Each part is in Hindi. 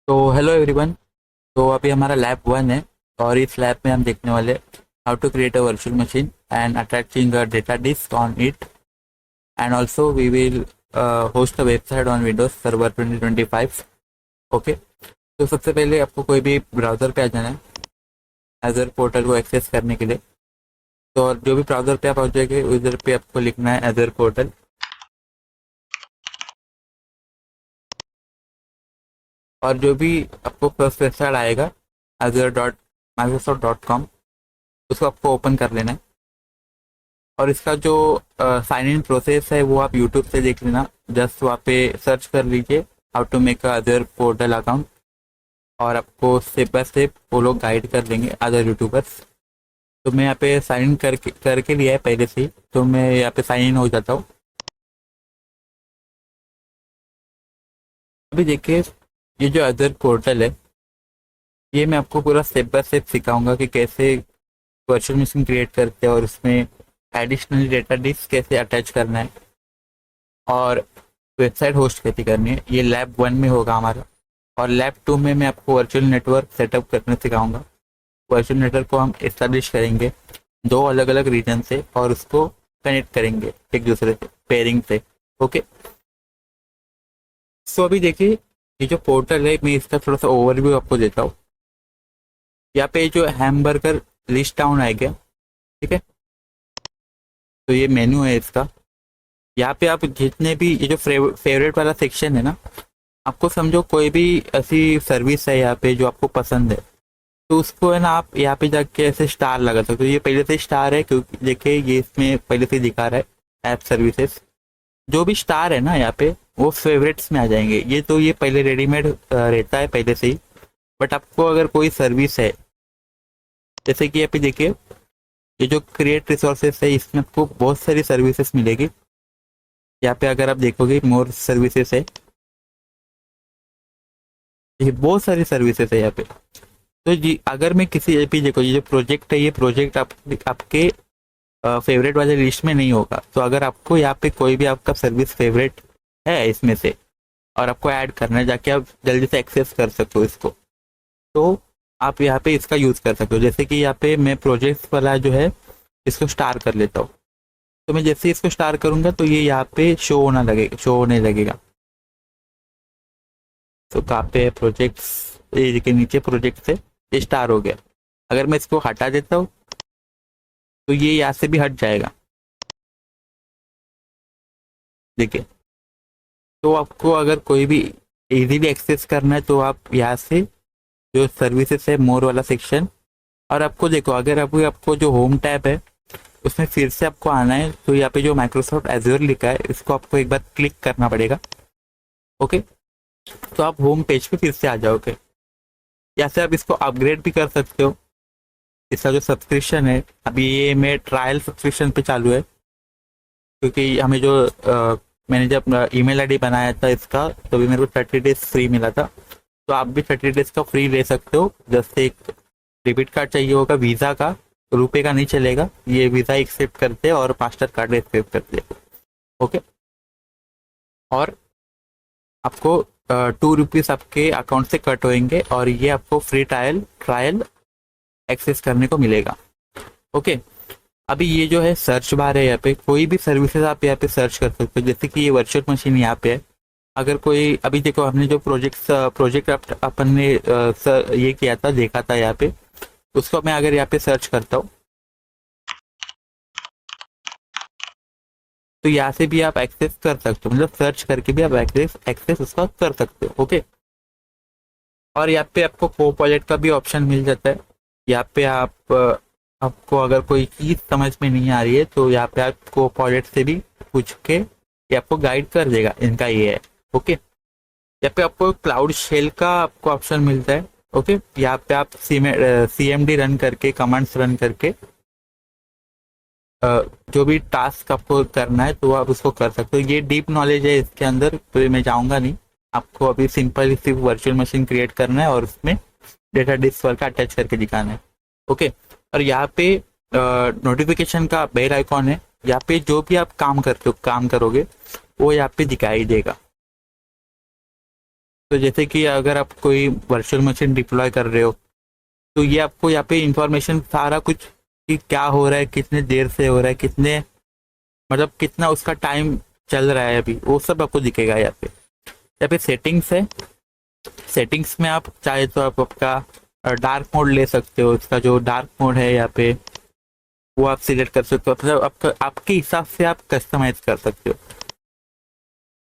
तो हेलो एवरीवन। तो अभी हमारा लैब 1 है और इस लैब में हम देखने वाले how to create a virtual machine and attaching a data disk on it and also we will host a website on Windows server 2025। Okay, तो सबसे पहले आपको कोई भी ब्राउज़र पे आ जाना है एजर पोर्टल को एक्सेस करने के लिए। तो और जो भी ब्राउज़र पे आप आ जाएंगे उधर पे आपको लिखना है एजर पोर्टल। और जो भी आपको फर्स्ट वेबसाइट आएगा azure.microsoft.com, उसको आपको ओपन कर लेना है। और इसका जो साइन इन प्रोसेस है वो आप यूट्यूब से देख लेना। जस्ट वहाँ पे सर्च कर लीजिए how to make other portal account, और आपको स्टेप बाय स्टेप वो लोग गाइड कर देंगे अदर यूट्यूबर्स। तो मैं यहाँ पे साइन इन करके लिया है पहले से ही, तो मैं यहाँ पे साइन इन हो जाता हूँ। अभी देखिए, ये जो अदर पोर्टल है ये मैं आपको पूरा स्टेप बाय स्टेप सिखाऊंगा कि कैसे वर्चुअल मशीन क्रिएट करते हैं और उसमें एडिशनल डेटा डिस्क कैसे अटैच करना है और वेबसाइट होस्ट कैसे करनी है। ये लैब 1 में होगा हमारा। और लैब 2 में मैं आपको वर्चुअल नेटवर्क सेटअप करना सिखाऊंगा। वर्चुअल नेटवर्क को हम इस्टेब्लिश करेंगे दो अलग अलग रीजन से और उसको कनेक्ट करेंगे एक दूसरे से पेयरिंग से। ओके, सो अभी देखिए, ये जो पोर्टल है मैं इसका थोड़ा सा ओवरव्यू आपको देता हूँ। यहाँ पे जो हैमबर्गर लिस्ट डाउन आएगा, ठीक है। तो ये मेन्यू है इसका। यहाँ पे आप जितने भी ये जो फेवरेट वाला सेक्शन है ना, आपको समझो कोई भी ऐसी सर्विस है यहाँ पे जो आपको पसंद है, तो उसको है ना आप यहाँ पे जाके ऐसे स्टार लगा सकते हो। ये पहले से स्टार है क्योंकि देखिए ये इसमें पहले से दिखा रहा है ऐप सर्विसेज। जो भी स्टार है ना यहाँ पे वो फेवरेट्स में आ जाएंगे। ये तो ये पहले रेडीमेड रहता है पहले से ही। बट आपको अगर कोई सर्विस है, जैसे कि यहाँ पे देखिए, ये जो क्रिएट रिसोर्सेस है इसमें आपको बहुत सारी सर्विसेज मिलेगी। यहाँ पे अगर आप देखोगे मोर सर्विसेज है, ये बहुत सारी सर्विसेज है यहाँ पे। तो जी अगर मैं किसी एपी देखो, ये जो प्रोजेक्ट है ये प्रोजेक्ट आपके फेवरेट वाले लिस्ट में नहीं होगा। तो अगर आपको यहाँ पे कोई भी आपका सर्विस फेवरेट है इसमें से और आपको ऐड करना है, जाके आप जल्दी से एक्सेस कर सकते हो इसको, तो आप यहाँ पे इसका यूज़ कर सकते हो। जैसे कि यहाँ पे मैं प्रोजेक्ट वाला जो है इसको स्टार कर लेता हूँ। तो मैं जैसे इसको स्टार करूंगा तो ये यहाँ पे शो होने लगेगा। तो कहाँ पे है प्रोजेक्ट्स, ये के नीचे प्रोजेक्ट से ये स्टार हो गया। अगर मैं इसको हटा देता हूँ तो ये यहाँ से भी हट जाएगा, देखिए। तो आपको अगर कोई भी इजीली एक्सेस करना है तो आप यहाँ से जो सर्विसेज है मोर वाला सेक्शन, और आपको देखो अगर आपको जो होम टैब है उसमें फिर से आपको आना है तो यहाँ पे जो माइक्रोसॉफ्ट एज्योर लिखा है इसको आपको एक बार क्लिक करना पड़ेगा। ओके, तो आप होम पेज पे फिर से आ जाओगे। या से आप इसको अपग्रेड भी कर सकते हो। इसका जो सब्सक्रिप्शन है अभी ये मैं ट्रायल सब्सक्रिप्शन पे चालू है, क्योंकि हमें जो मैंने जब ईमेल आईडी बनाया था इसका तो भी मेरे को 30 डेज फ्री मिला था। तो आप भी 30 डेज का फ्री ले सकते हो। जैसे एक डेबिट कार्ड चाहिए होगा वीज़ा का, रुपए का नहीं चलेगा, ये वीज़ा एक्सेप्ट करते हैं और मास्टर कार्ड एक्सेप्ट करते हैं। ओके, और आपको 2 रुपीज़ आपके अकाउंट से कट होंगे और ये आपको फ्री ट्रायल ट्रायल एक्सेस करने को मिलेगा। ओके, अभी ये जो है सर्च बार है, यहाँ पे कोई भी सर्विसेज आप यहाँ पे सर्च कर सकते हो। जैसे कि ये वर्चुअल मशीन यहाँ पे है। अगर कोई अभी देखो हमने जो प्रोजेक्ट अपन ने ये किया था देखा था यहाँ पे, उसको मैं अगर यहाँ पे सर्च करता हूँ तो यहाँ से भी आप एक्सेस कर सकते हो, मतलब सर्च करके भी आप एक्सेस एक्सेस उसका कर सकते हो। ओके, और यहाँ पे आपको को पायलट का भी ऑप्शन मिल जाता है। यहाँ पे आपको अगर कोई चीज समझ में नहीं आ रही है तो यहाँ पे आप को पायलट से भी पूछ के ये आपको गाइड कर देगा, इनका ये है। ओके, यहाँ पे आपको क्लाउड शेल का आपको ऑप्शन मिलता है। ओके, यहाँ पे आप CMD रन करके कमांड्स रन करके जो भी टास्क आपको करना है तो आप उसको कर सकते हो। ये डीप नॉलेज है इसके अंदर तो मैं जाऊंगा नहीं। आपको अभी सिंपल सिर्फ वर्चुअल मशीन क्रिएट करना है और उसमें डेटा डिस्क वर्क अटैच करके दिखाना है। ओके, और यहाँ पे नोटिफिकेशन का बेल आइकॉन है। यहाँ पे जो भी आप काम करते हो काम करोगे वो यहाँ पे दिखाई देगा। तो जैसे कि अगर आप कोई वर्चुअल मशीन डिप्लॉय कर रहे हो तो ये आपको यहाँ पे इंफॉर्मेशन सारा कुछ कि क्या हो रहा है, कितने देर से हो रहा है, कितने मतलब कितना उसका टाइम चल रहा है अभी, वो सब आपको दिखेगा यहाँ पे। यहाँ पे सेटिंग्स है, सेटिंग्स में आप चाहे तो आप आपका डार्क मोड ले सकते हो। इसका जो डार्क मोड है यहाँ पे वो आप सिलेक्ट कर सकते हो, मतलब आपका आपके हिसाब से आप कस्टमाइज कर सकते हो।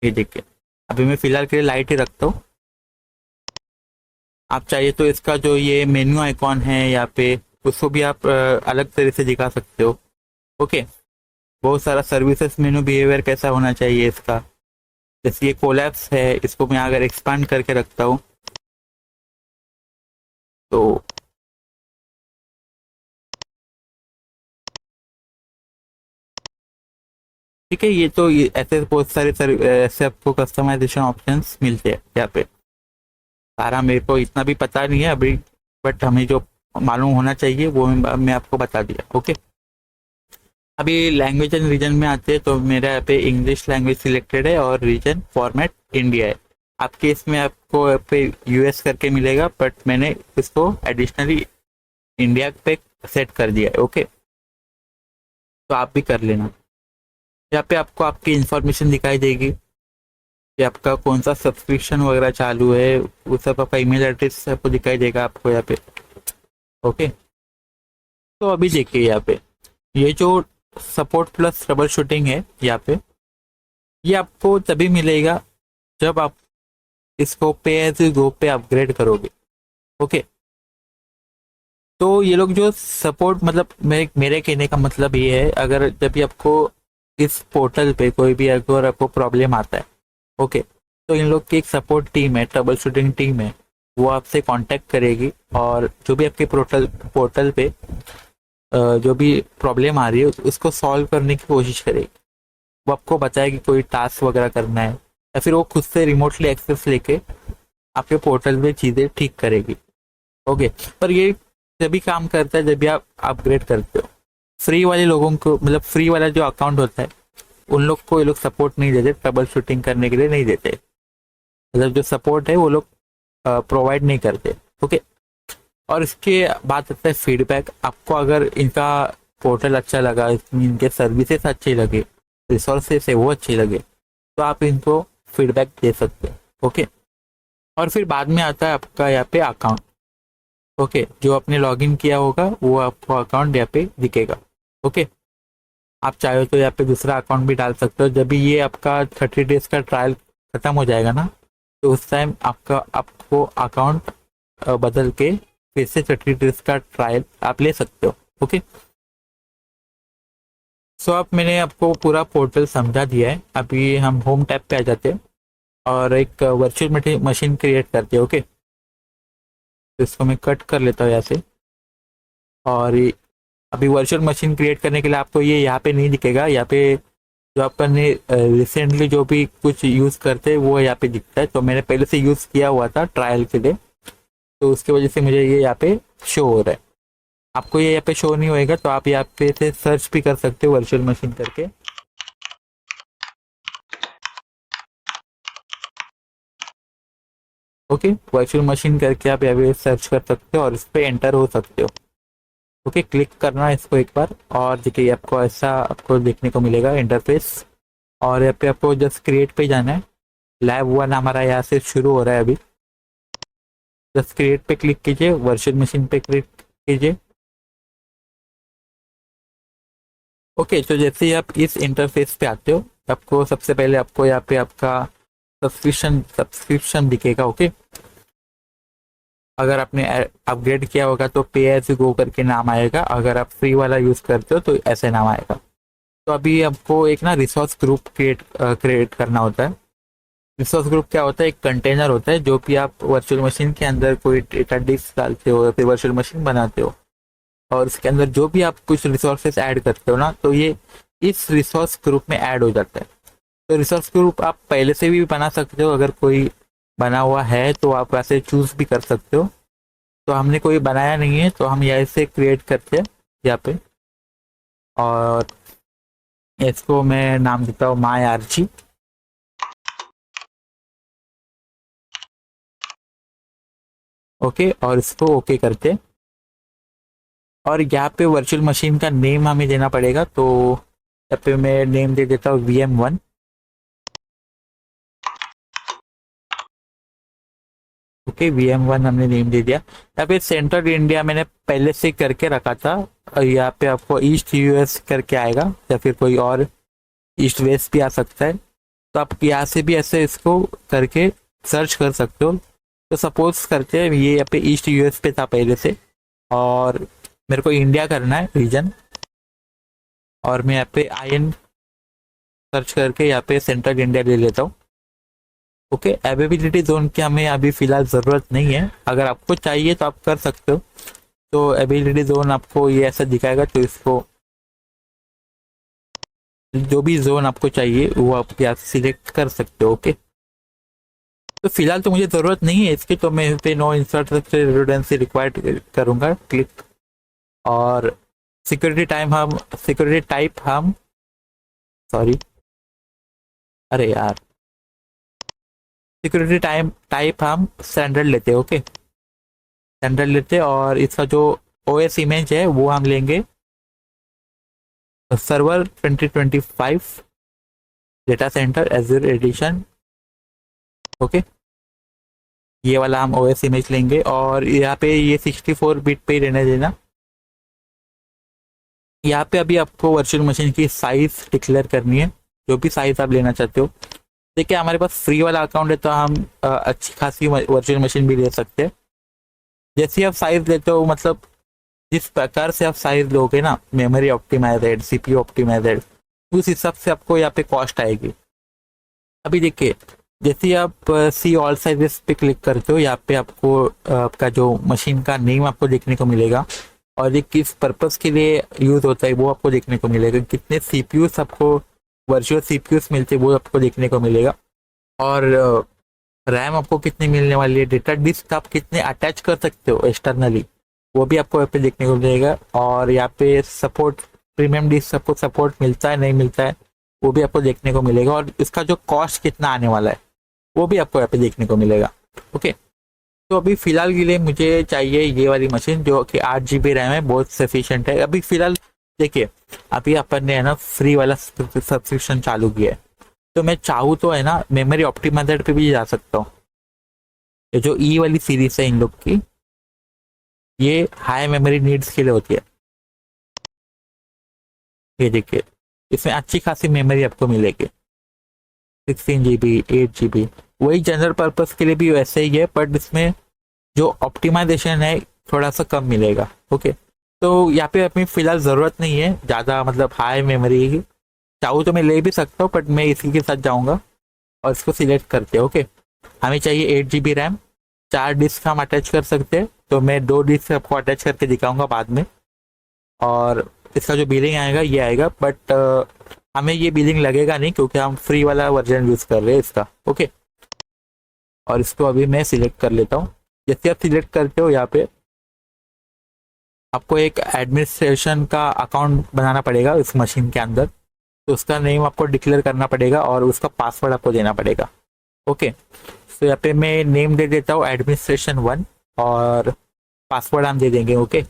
ये देखिए अभी मैं फिलहाल के लिए लाइट ही रखता हूँ। आप चाहिए तो इसका जो ये मेन्यू आइकॉन है यहाँ पे उसको भी आप अलग तरह से दिखा सकते हो। ओके, बहुत सारा सर्विसेज मेनू बिहेवियर कैसा होना चाहिए इसका। जैसे ये कोलैप्स है, इसको मैं अगर एक्सपांड करके रखता हूँ तो ठीक है। ये तो ये ऐसे बहुत सारे ऐसे आपको कस्टमाइजेशन ऑप्शंस मिलते हैं यहाँ पे। सारा मेरे को इतना भी पता नहीं है अभी, बट हमें जो मालूम होना चाहिए वो मैं आपको बता दिया। ओके, अभी लैंग्वेज एंड रीजन में आते हैं तो मेरा यहाँ पे इंग्लिश लैंग्वेज सिलेक्टेड है और रीजन फॉर्मेट इंडिया है। आपके इसमें आपको यहाँ पे यूएस करके मिलेगा, बट मैंने इसको एडिशनली इंडिया पे सेट कर दिया है। ओके, तो आप भी कर लेना। यहाँ पे आपको आपकी इंफॉर्मेशन दिखाई देगी कि आपका कौन सा सब्सक्रिप्शन वगैरह चालू है, वो सब आपका ईमेल एड्रेस आपको दिखाई देगा आपको यहाँ पे। ओके, तो अभी देखिए यहाँ पे ये जो सपोर्ट प्लस ट्रबल शूटिंग है यहाँ पे, ये आपको तभी मिलेगा जब आप इसको पे एज यू गो पे अपग्रेड करोगे। ओके, तो ये लोग जो सपोर्ट मतलब मेरे कहने का मतलब ये है, अगर जब भी आपको इस पोर्टल पे कोई भी अगर आपको प्रॉब्लम आता है, ओके, तो इन लोग की एक सपोर्ट टीम है, ट्रबल शूटिंग टीम है, वो आपसे कांटेक्ट करेगी और जो भी आपके पोर्टल पोर्टल पे जो भी प्रॉब्लम आ रही है उसको सॉल्व करने की कोशिश करेगी। वो आपको बताएगी कोई टास्क वगैरह करना है या फिर वो खुद से रिमोटली एक्सेस लेके आपके पोर्टल में चीज़ें ठीक करेगी। ओके, पर ये तभी काम करता है जब भी आप अपग्रेड करते हो। फ्री वाले लोगों को मतलब फ्री वाला जो अकाउंट होता है उन लोग को ये लोग सपोर्ट नहीं देते, ट्रबल शूटिंग करने के लिए नहीं देते। मतलब जो सपोर्ट है वो लोग प्रोवाइड नहीं करते। ओके, और इसके बाद आता है फीडबैक। आपको अगर इनका पोर्टल अच्छा लगा, इनके सर्विसेज अच्छे लगे, रिसोर्सेस है वो अच्छे लगे, तो आप इनको फीडबैक दे सकते हो। ओके, और फिर बाद में आता है आपका यहाँ पे अकाउंट। ओके, जो आपने लॉगिन किया होगा वो आपको अकाउंट यहाँ पे दिखेगा। ओके, आप चाहे तो यहाँ पे दूसरा अकाउंट भी डाल सकते हो। जब भी ये आपका 30 डेज का ट्रायल खत्म हो जाएगा ना, तो उस टाइम आपका आपको अकाउंट बदल के फिर से 30 डेज का ट्रायल आप ले सकते हो। ओके, सो अब मैंने आपको पूरा पोर्टल समझा दिया है। अभी हम होम टैब पे आ जाते हैं और एक वर्चुअल मशीन क्रिएट करते हैं। ओके, तो इसको मैं कट कर लेता हूँ यहाँ से। और अभी वर्चुअल मशीन क्रिएट करने के लिए आपको ये यहाँ पे नहीं दिखेगा। यहाँ पे जो अपन ने रिसेंटली जो भी कुछ यूज़ करते हैं वो यहाँ पे दिखता है। तो मैंने पहले से यूज़ किया हुआ था ट्रायल के लिए, तो उसकी वजह से मुझे ये यहाँ पे शो हो रहा है। आपको ये यहाँ पे शो नहीं होएगा तो आप यहाँ पे से सर्च भी कर सकते हो वर्चुअल मशीन करके। ओके, वर्चुअल मशीन करके आप यहाँ पे सर्च कर सकते हो और इस पर एंटर हो सकते हो। ओके, क्लिक करना है इसको एक बार और देखिए आपको ऐसा आपको देखने को मिलेगा इंटरफेस। और यहाँ पे आपको जस्ट क्रिएट पे जाना है। लैब वन हमारा यहाँ से शुरू हो रहा है अभी। जस्ट क्रिएट पे क्लिक कीजिए, वर्चुअल मशीन पे क्लिक कीजिए। ओके, तो जैसे ही आप इस इंटरफेस पे आते हो, आपको सबसे पहले आपको यहाँ पे आपका सब्सक्रिप्शन दिखेगा। ओके, अगर आपने अपग्रेड किया होगा तो पे एज यू गो करके नाम आएगा, अगर आप फ्री वाला यूज करते हो तो ऐसे नाम आएगा। तो अभी आपको एक ना रिसोर्स ग्रुप क्रिएट करना होता है। रिसोर्स ग्रुप क्या होता है? एक कंटेनर होता है जो भी आप वर्चुअल मशीन के अंदर कोई डेटा डिस्क डालते हो या फिर वर्चुअल मशीन बनाते हो, और उसके अंदर जो भी आप कुछ रिसोर्सेस ऐड करते हो ना, तो ये इस रिसोर्स ग्रुप में ऐड हो जाता है। तो रिसोर्स ग्रुप आप पहले से भी बना सकते हो, अगर कोई बना हुआ है तो आप वैसे चूज भी कर सकते हो। तो हमने कोई बनाया नहीं है तो हम यहाँ से क्रिएट करते हैं यहाँ पे, और इसको मैं नाम देता हूँ माई आरजी। ओके, और इसको ओके करते हैं। और यहाँ पे वर्चुअल मशीन का नेम हमें देना पड़ेगा, तो यहाँ पे मैं नेम दे देता हूँ VM1। ओके, VM1 हमने नेम दे दिया। यहाँ पे सेंट्रल इंडिया मैंने पहले से करके रखा था, और यहाँ पे आपको ईस्ट US करके आएगा, या फिर कोई और ईस्ट वेस्ट भी आ सकता है। तो आप यहाँ से भी ऐसे इसको करके सर्च कर सकते हो। तो सपोज करते हैं ये यहाँ पे ईस्ट US पे था पहले से, और मेरे को इंडिया करना है रीजन, और मैं यहाँ पे IN सर्च करके यहाँ पे सेंट्रल इंडिया ले लेता हूँ। ओके, अवेबिलिटी जोन की हमें अभी फिलहाल ज़रूरत नहीं है, अगर आपको चाहिए तो आप कर सकते हो। तो अवेबिलिटी जोन आपको ये ऐसा दिखाएगा, तो इसको जो भी जोन आपको चाहिए वो आप यहाँ से सिलेक्ट कर सकते हो। ओके, तो फिलहाल तो मुझे ज़रूरत नहीं है इसकी, तो मैं पे नो इंसर्ट रेजिडेंसी रिक्वायर्ड करूँगा, क्लिक। और सिक्योरिटी टाइप हम सॉरी, अरे यार, सिक्योरिटी टाइप हम स्टैंडर्ड लेते हैं। ओके, स्टैंडर्ड लेते हैं, और इसका जो OS इमेज है वो हम लेंगे server 2025 data center Azure edition. Okay, ये वाला हम OS इमेज लेंगे, और यहाँ पे ये 64 बिट पे ही रहने देना। यहाँ पे अभी आपको वर्चुअल मशीन की साइज डिक्लेयर करनी है, जो भी साइज आप लेना चाहते हो। देखिए, हमारे पास फ्री वाला अकाउंट है, तो हम अच्छी खासी वर्चुअल मशीन भी ले सकते हैं। जैसे आप साइज लेते हो, मतलब जिस प्रकार से आप साइज लोगे ना, मेमोरी ऑप्टिमाइजेड, CPU ऑप्टिमाइजेड, उस हिसाब से आपको यहाँ पे कॉस्ट आएगी। अभी देखिए, जैसे आप सी ऑल साइजेस पे क्लिक करते हो, यहाँ पे आपको आपका जो मशीन का नेम आपको देखने को मिलेगा, और ये किस पर्पस के लिए यूज होता है वो आपको देखने को मिलेगा। कितने CPUs आपको वर्चुअल CPUs मिलते हैं वो आपको देखने को मिलेगा, और रैम आपको कितनी मिलने वाली है, डेटा डिस्क आप कितने अटैच कर सकते हो एक्सटर्नली, वो भी आपको यहाँ पे देखने को मिलेगा। और यहाँ पे सपोर्ट, प्रीमियम डिस्क आपको सपोर्ट मिलता है नहीं मिलता है वो भी आपको देखने को मिलेगा, और इसका जो कॉस्ट कितना आने वाला है वो भी आपको यहाँ पे देखने को मिलेगा। ओके, तो अभी फिलहाल के लिए मुझे चाहिए ये वाली मशीन, जो कि 8 GB रैम है, बहुत सफिशिएंट है अभी फिलहाल। देखिए, अभी अपन ने है ना फ्री वाला सब्सक्रिप्शन चालू किया है, तो मैं चाहूँ तो है ना मेमोरी ऑप्टिमाइजर पे भी जा सकता हूँ। ये जो वाली सीरीज है इन लोग की, ये हाई मेमोरी नीड्स के लिए होती है। ये देखिए, इसमें अच्छी खासी मेमोरी आपको मिलेगी, 16 GB, 8 GB। वही जनरल पर्पस के लिए भी वैसे ही है, बट इसमें जो ऑप्टिमाइजेशन है थोड़ा सा कम मिलेगा। ओके, तो यहाँ पे अपनी फिलहाल ज़रूरत नहीं है ज़्यादा, मतलब हाई मेमोरी की। चाहूँ तो मैं ले भी सकता हूँ, बट मैं इसी के साथ जाऊँगा, और इसको सिलेक्ट करते हैं। ओके, हमें चाहिए 8 GB रैम, 4 डिस्क हम अटैच कर सकते हैं, तो मैं 2 डिस्क आपको अटैच करके दिखाऊंगा बाद में। और इसका जो बिलिंग आएगा ये आएगा, बट हमें ये बिलिंग लगेगा नहीं, क्योंकि हम फ्री वाला वर्जन यूज़ कर रहे हैं इसका। ओके, और इसको अभी मैं सिलेक्ट कर लेता हूँ। जैसे आप सिलेक्ट करते हो, यहाँ पे आपको एक एडमिनिस्ट्रेशन का अकाउंट बनाना पड़ेगा इस मशीन के अंदर, तो उसका नेम आपको डिक्लेयर करना पड़ेगा, और उसका पासवर्ड आपको देना पड़ेगा। ओके, तो यहाँ पे मैं नेम दे देता हूँ administration1, और पासवर्ड हम दे देंगे। ओके,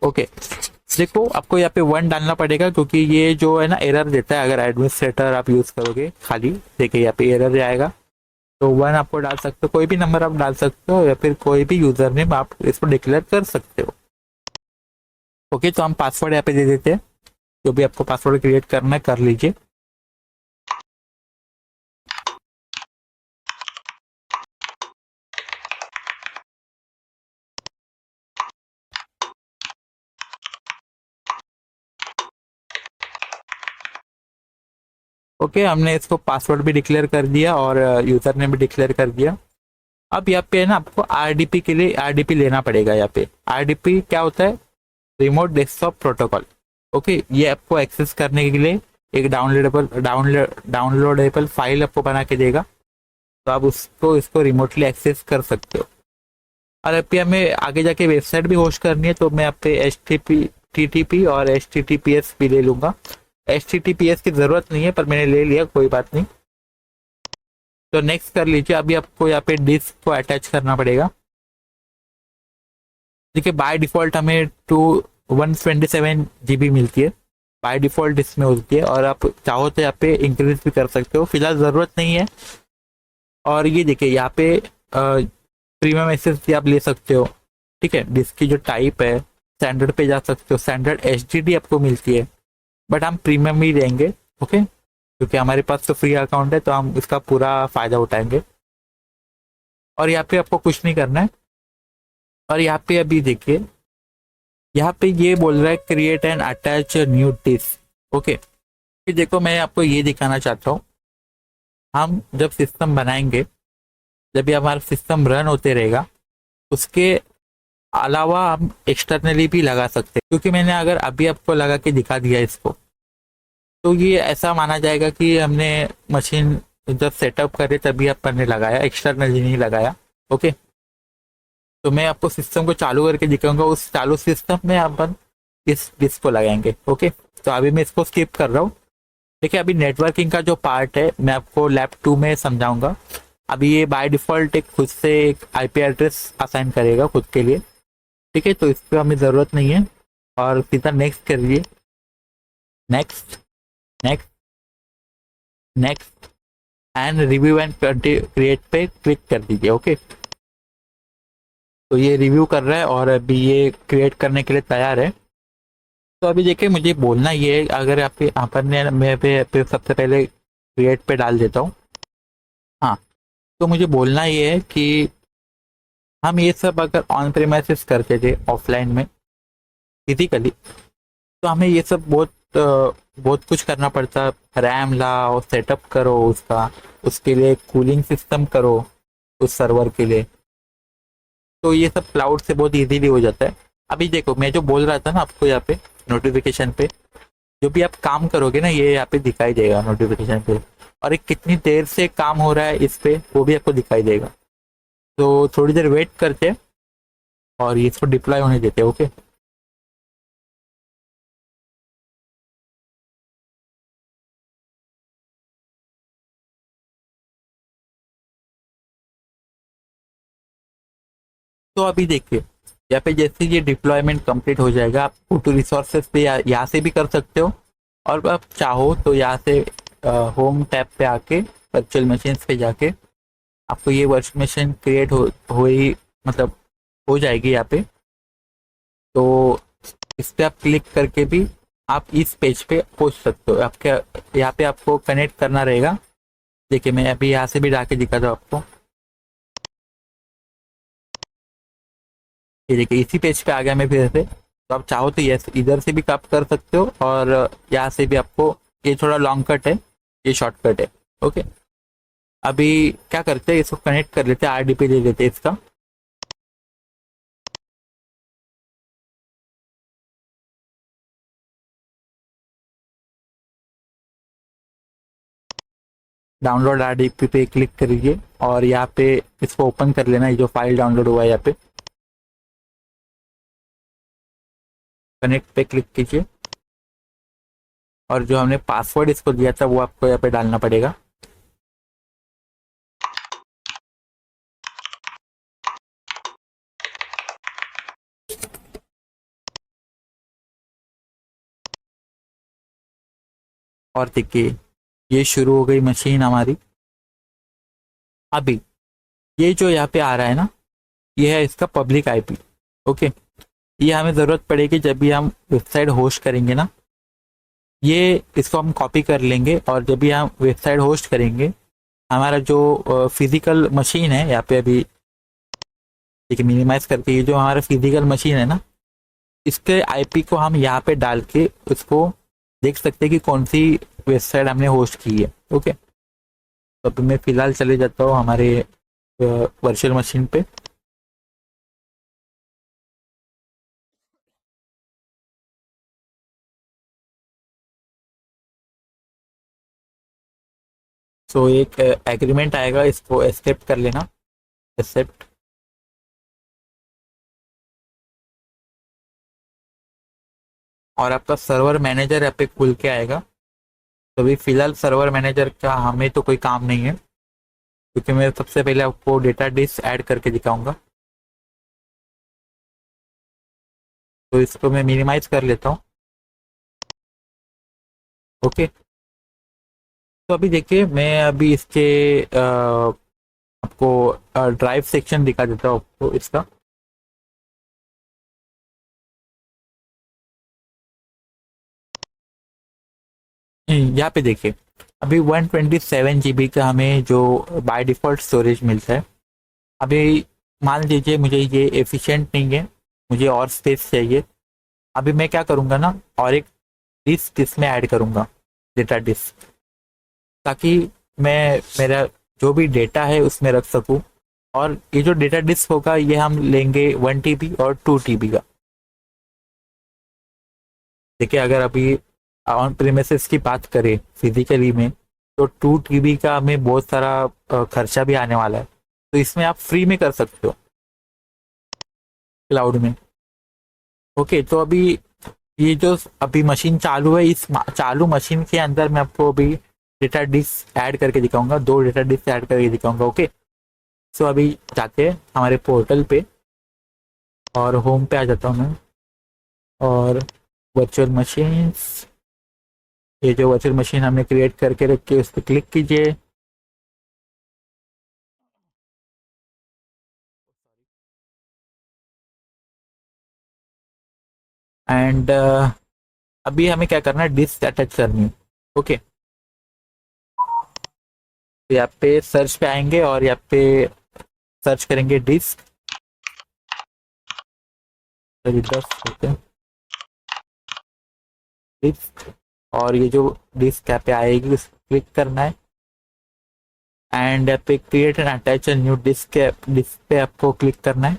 ओके, देखो आपको यहाँ पे 1 डालना पड़ेगा, क्योंकि ये जो है ना एरर देता है अगर एडमिनिस्ट्रेटर आप यूज करोगे खाली। देखिए, यहाँ पे एरर आएगा, तो 1 आपको डाल सकते हो, कोई भी नंबर आप डाल सकते हो, या फिर कोई भी यूजर नेम आप इसको डिक्लेयर कर सकते हो। ओके, तो हम पासवर्ड यहाँ पे दे देते हैं, जो भी आपको पासवर्ड क्रिएट करना है कर लीजिए। ओके, हमने इसको पासवर्ड भी डिक्लेयर कर दिया, और यूजर ने भी डिक्लेयर कर दिया। अब यहाँ पे है ना आपको RDP के लिए RDP लेना पड़ेगा। यहाँ पे RDP क्या होता है, रिमोट डेस्कटॉप प्रोटोकॉल। ओके, ये आपको एक्सेस करने के लिए एक डाउनलोडेबल फाइल आपको बना के देगा, तो आप इसको रिमोटली एक्सेस कर सकते हो। और अब हमें आगे जाके वेबसाइट भी होस्ट करनी है, तो मैं यहाँ पे HTTP और HTTPS भी ले लूँगा। HTTPS की ज़रूरत नहीं है पर मैंने ले लिया, कोई बात नहीं। तो नेक्स्ट कर लीजिए। अभी आपको यहाँ पे डिस्क को अटैच करना पड़ेगा। देखिए बाय डिफ़ॉल्ट हमें 127 GB मिलती है, बाय डिफ़ॉल्ट इसमें होती है, और आप चाहो तो यहाँ पे इंक्रीज भी कर सकते हो, फिलहाल ज़रूरत नहीं है। और ये देखिए यहाँ पे प्रीमियम एसएसडी आप ले सकते हो, ठीक है। डिस्क की जो टाइप है स्टैंडर्ड पे जा सकते हो, स्टैंडर्ड HDD आपको मिलती है, बट हम प्रीमियम ही लेंगे, ओके, क्योंकि हमारे पास तो फ्री अकाउंट है तो हम इसका पूरा फ़ायदा उठाएंगे। और यहाँ पे आपको कुछ नहीं करना है। और यहाँ पे अभी देखिए, यहाँ पे ये बोल रहा है create and attach new disk, okay. फिर देखो मैं आपको ये दिखाना चाहता हूँ, हम जब सिस्टम बनाएंगे, जब ये हमारा सिस्टम रन होते रहेगा, उसके अलावा हम एक्सटर्नली भी लगा सकते हैं, क्योंकि मैंने अगर अभी आपको लगा के दिखा दिया इसको, तो ये ऐसा माना जाएगा कि हमने मशीन जब सेटअप करे तभी अपन ने लगाया, एक्सटर्नली नहीं लगाया, ओके। तो मैं आपको सिस्टम को चालू करके दिखाऊंगा, उस चालू सिस्टम में अपन इस डिस्क को लगाएंगे, ओके। तो अभी मैं इसको स्किप कर रहा हूँ। देखिए अभी नेटवर्किंग का जो पार्ट है मैं आपको लैब 2 में समझाऊंगा। अभी ये बाय डिफ़ॉल्ट एक खुद से एक IP एड्रेस असाइन करेगा खुद के लिए, ठीक है, तो इस पर हमें ज़रूरत नहीं है। और सीधा नेक्स्ट करिए, next, next, next, and review and create पे क्लिक कर दीजिए, ओके। तो ये रिव्यू कर रहा है और अभी ये क्रिएट करने के लिए तैयार है। तो अभी देखिए मुझे बोलना ये है, अगर अपन ने मैं पे सबसे पहले क्रिएट पे डाल देता हूँ, हाँ। तो मुझे बोलना ये है कि हम ये सब अगर ऑन प्रेमाइसिस करते थे ऑफलाइन में फिजिकली, तो हमें ये सब बहुत कुछ करना पड़ता। रैम लाओ, सेटअप करो उसका, उसके लिए कूलिंग सिस्टम करो उस सर्वर के लिए, तो ये सब क्लाउड से बहुत इजीली हो जाता है। अभी देखो मैं जो बोल रहा था ना आपको, यहाँ पे नोटिफिकेशन पे जो भी आप काम करोगे ना, ये यहाँ पे दिखाई देगा नोटिफिकेशन पे, और एक कितनी देर से काम हो रहा है इस पे वो भी आपको दिखाई देगा। तो थोड़ी देर वेट करते हैं और ये इसको डिप्लॉय होने देते हैं, ओके। तो अभी देखिए यहाँ पे जैसे ये डिप्लॉयमेंट कंप्लीट हो जाएगा, आप टू रिसोर्सेज पे यहाँ से भी कर सकते हो, और आप चाहो तो यहाँ से होम टैब पे आके वर्चुअल मशीन्स पे जाके आपको ये वर्चुअल मशीन क्रिएट हो ही मतलब हो जाएगी यहाँ पे। तो इस पे आप क्लिक करके भी आप इस पेज पे पहुंच सकते हो। आपके यहाँ पे आपको कनेक्ट करना रहेगा। देखिए मैं अभी यहाँ से भी जाके दिखाता हूँ आपको, ये देखिए इसी पेज पे आ गया मैं फिर से। तो आप चाहो तो ये इधर से भी आप कर सकते हो, और यहाँ से भी आपको, ये थोड़ा लॉन्ग कट है, ये शॉर्टकट है, ओके। अभी क्या करते हैं, इसको कनेक्ट कर लेते हैं, RDP ले लेते हैं इसका। डाउनलोड RDP पे क्लिक करिए और यहाँ पे इसको ओपन कर लेना, ये जो फाइल डाउनलोड हुआ है यहाँ पे कनेक्ट पे क्लिक कीजिए, और जो हमने पासवर्ड इसको दिया था वो आपको यहाँ पे डालना पड़ेगा। और देखिए ये शुरू हो गई मशीन हमारी। अभी ये जो यहाँ पे आ रहा है ना, ये है इसका पब्लिक IP, ओके। ये हमें ज़रूरत पड़ेगी जब भी हम वेबसाइट होस्ट करेंगे ना, ये इसको हम कॉपी कर लेंगे, और जब भी हम वेबसाइट होस्ट करेंगे, हमारा जो फिजिकल मशीन है यहाँ पे, अभी देखिए मिनिमाइज करके, ये जो हमारा फिजिकल मशीन है ना, इसके IP को हम यहाँ पे डाल के उसको देख सकते हैं कि कौन सी वेबसाइट हमने होस्ट की है, ओके। तो अभी मैं फिलहाल चले जाता हूँ हमारे वर्चुअल मशीन पे। सो एक एग्रीमेंट आएगा, इसको एक्सेप्ट कर लेना, एक्सेप्ट। और आपका सर्वर मैनेजर यहाँ पे खुल के आएगा। तो अभी फिलहाल सर्वर मैनेजर का हमें तो कोई काम नहीं है, क्योंकि मैं सबसे पहले आपको डेटा डिस्क ऐड करके दिखाऊंगा। तो इसको मैं मिनिमाइज कर लेता हूँ। ओके, तो अभी देखिए मैं अभी इसके आपको ड्राइव सेक्शन दिखा देता हूँ आपको इसका। यहाँ पे देखिए अभी 127 GB का हमें जो बाय डिफ़ॉल्ट स्टोरेज मिलता है। अभी मान लीजिए मुझे ये एफिशिएंट नहीं है, मुझे और स्पेस चाहिए। अभी मैं क्या करूँगा ना, और एक डिस्क इसमें ऐड करूँगा, डेटा डिस्क, ताकि मैं मेरा जो भी डेटा है उसमें रख सकूँ। और ये जो डेटा डिस्क होगा ये हम लेंगे 1 TB और 2 TB का। देखिए अगर अभी ऑन प्रीमिसेस की बात करें फिजिकली में, तो 2 TB का हमें बहुत सारा खर्चा भी आने वाला है। तो इसमें आप फ्री में कर सकते हो क्लाउड में। ओके, तो अभी ये जो अभी मशीन चालू है, इस चालू मशीन के अंदर मैं आपको अभी डेटा डिस्क ऐड करके दिखाऊंगा, 2 डेटा डिस्क ऐड करके दिखाऊंगा। ओके, सो अभी जाते हैं हमारे पोर्टल पे और होम पे आ जाता हूँ मैं। और वर्चुअल मशीन्स, ये जो वर्चुअल मशीन हमने क्रिएट करके रखी है उस पर क्लिक कीजिए। एंड अभी हमें क्या करना है, डिस्क अटैच करनी है। ओके, तो यहाँ पे सर्च पे आएंगे और यहाँ पे सर्च करेंगे डिस्क। डिस्क, और ये जो डिस्क यहाँ पे आएगी उस पर क्लिक करना है। एंड यहाँ पे create and attach a new disk, disk पे आपको क्लिक करना है।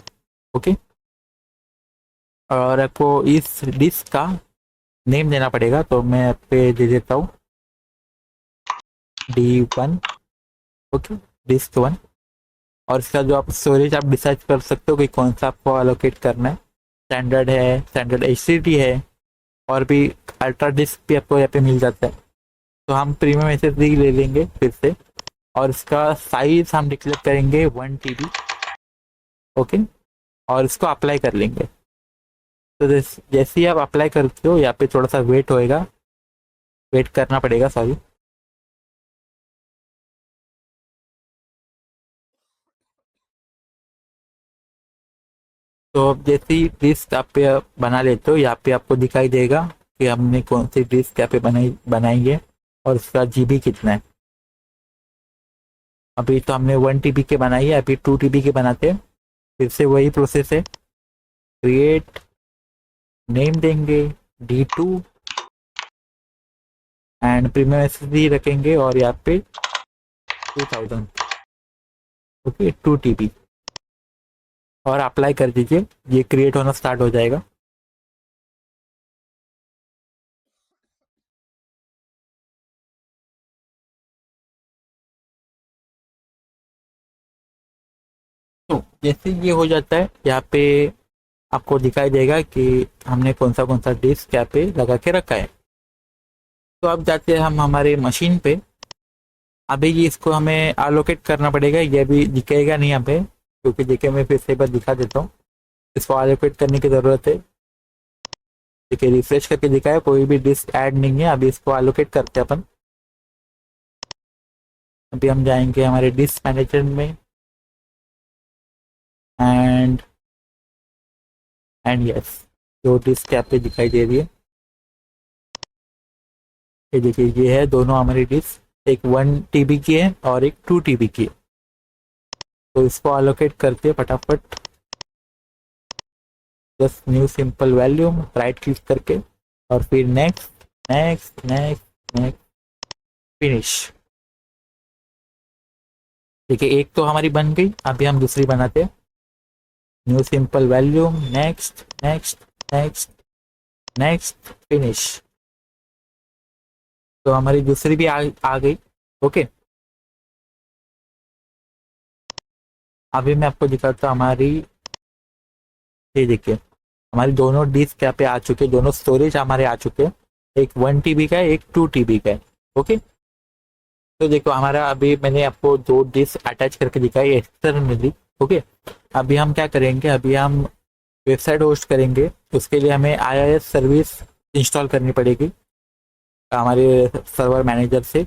ओके, और आपको इस डिस्क का नेम देना पड़ेगा, तो मैं यहाँ पे दे देता हूँ D1। Okay, disk 1। और इसका जो आप स्टोरेज आप डिसाइड कर सकते हो कि कौन सा आपको अलोकेट करना है। स्टैंडर्ड है, स्टैंडर्ड HDD है, और भी अल्ट्रा डिस्क भी आपको यहाँ पे मिल जाता है। तो हम प्रीमियम SSD ले लेंगे फिर से, और इसका साइज हम डिक्लेयर करेंगे 1 TB। ओके, और इसको अप्लाई कर लेंगे। तो जैसे ही आप अप्लाई करते हो यहाँ पे थोड़ा सा वेट होएगा, वेट करना पड़ेगा, सॉरी। तो अब जैसे ही डिस्क आप पे बना लेते हो, यहाँ पे आपको दिखाई देगा कि हमने कौन सी डिस्क यहाँ पे बनाई है और उसका GB कितना है। अभी तो हमने 1 TB के बनाई है, अभी 2 TB के बनाते हैं। फिर से वही प्रोसेस है, क्रिएट, नेम देंगे D2, एंड प्रीमियम SSD रखेंगे और यहाँ पे 2000। ओके, 2 TB, और अप्लाई कर दीजिए, ये क्रिएट होना स्टार्ट हो जाएगा। तो जैसे ये हो जाता है यहाँ पे आपको दिखाई देगा कि हमने कौन सा डिस्क यहाँ पे लगा के रखा है। तो अब जाते हैं हम हमारे मशीन पे। अभी ये इसको हमें अलोकेट करना पड़ेगा, ये भी दिखेगा नहीं यहाँ पे, क्योंकि देखिए मैं फिर से एक बार दिखा देता हूँ। इसको अलोकेट करने की ज़रूरत है। देखिए रिफ्रेश करके दिखाया, कोई भी डिस्क ऐड नहीं है। अभी इसको अलोकेट करते हैं अपन। अभी हम जाएंगे हमारे डिस्क मैनेजर में, एंड यस, जो डिस्क यहाँ पे दिखाई दे रही है, ये देखिए ये है दोनों हमारी डिस्क, एक 1 TB की है और एक 2 TB की है। तो इसको अलोकेट करते हैं फटाफट। Just new simple volume, right click करके, और फिर next next next next, finish. देखिए एक तो हमारी बन गई, अभी हम दूसरी बनाते हैं। New simple volume, next next next next, finish. तो हमारी दूसरी भी आ गई। ओके, अभी मैं आपको दिखाता हूँ हमारी, ये देखिए हमारी दोनों डिस्क यहाँ पे आ चुके हैं, दोनों स्टोरेज हमारे आ चुके हैं, एक 1 TB का है, एक 2 TB का है। ओके, तो देखो हमारा अभी मैंने आपको दो डिस्क अटैच करके दिखाई एक्सटर्नली। ओके, अभी हम क्या करेंगे, अभी हम वेबसाइट होस्ट करेंगे। उसके लिए हमें IIS सर्विस इंस्टॉल करनी पड़ेगी हमारे सर्वर मैनेजर से।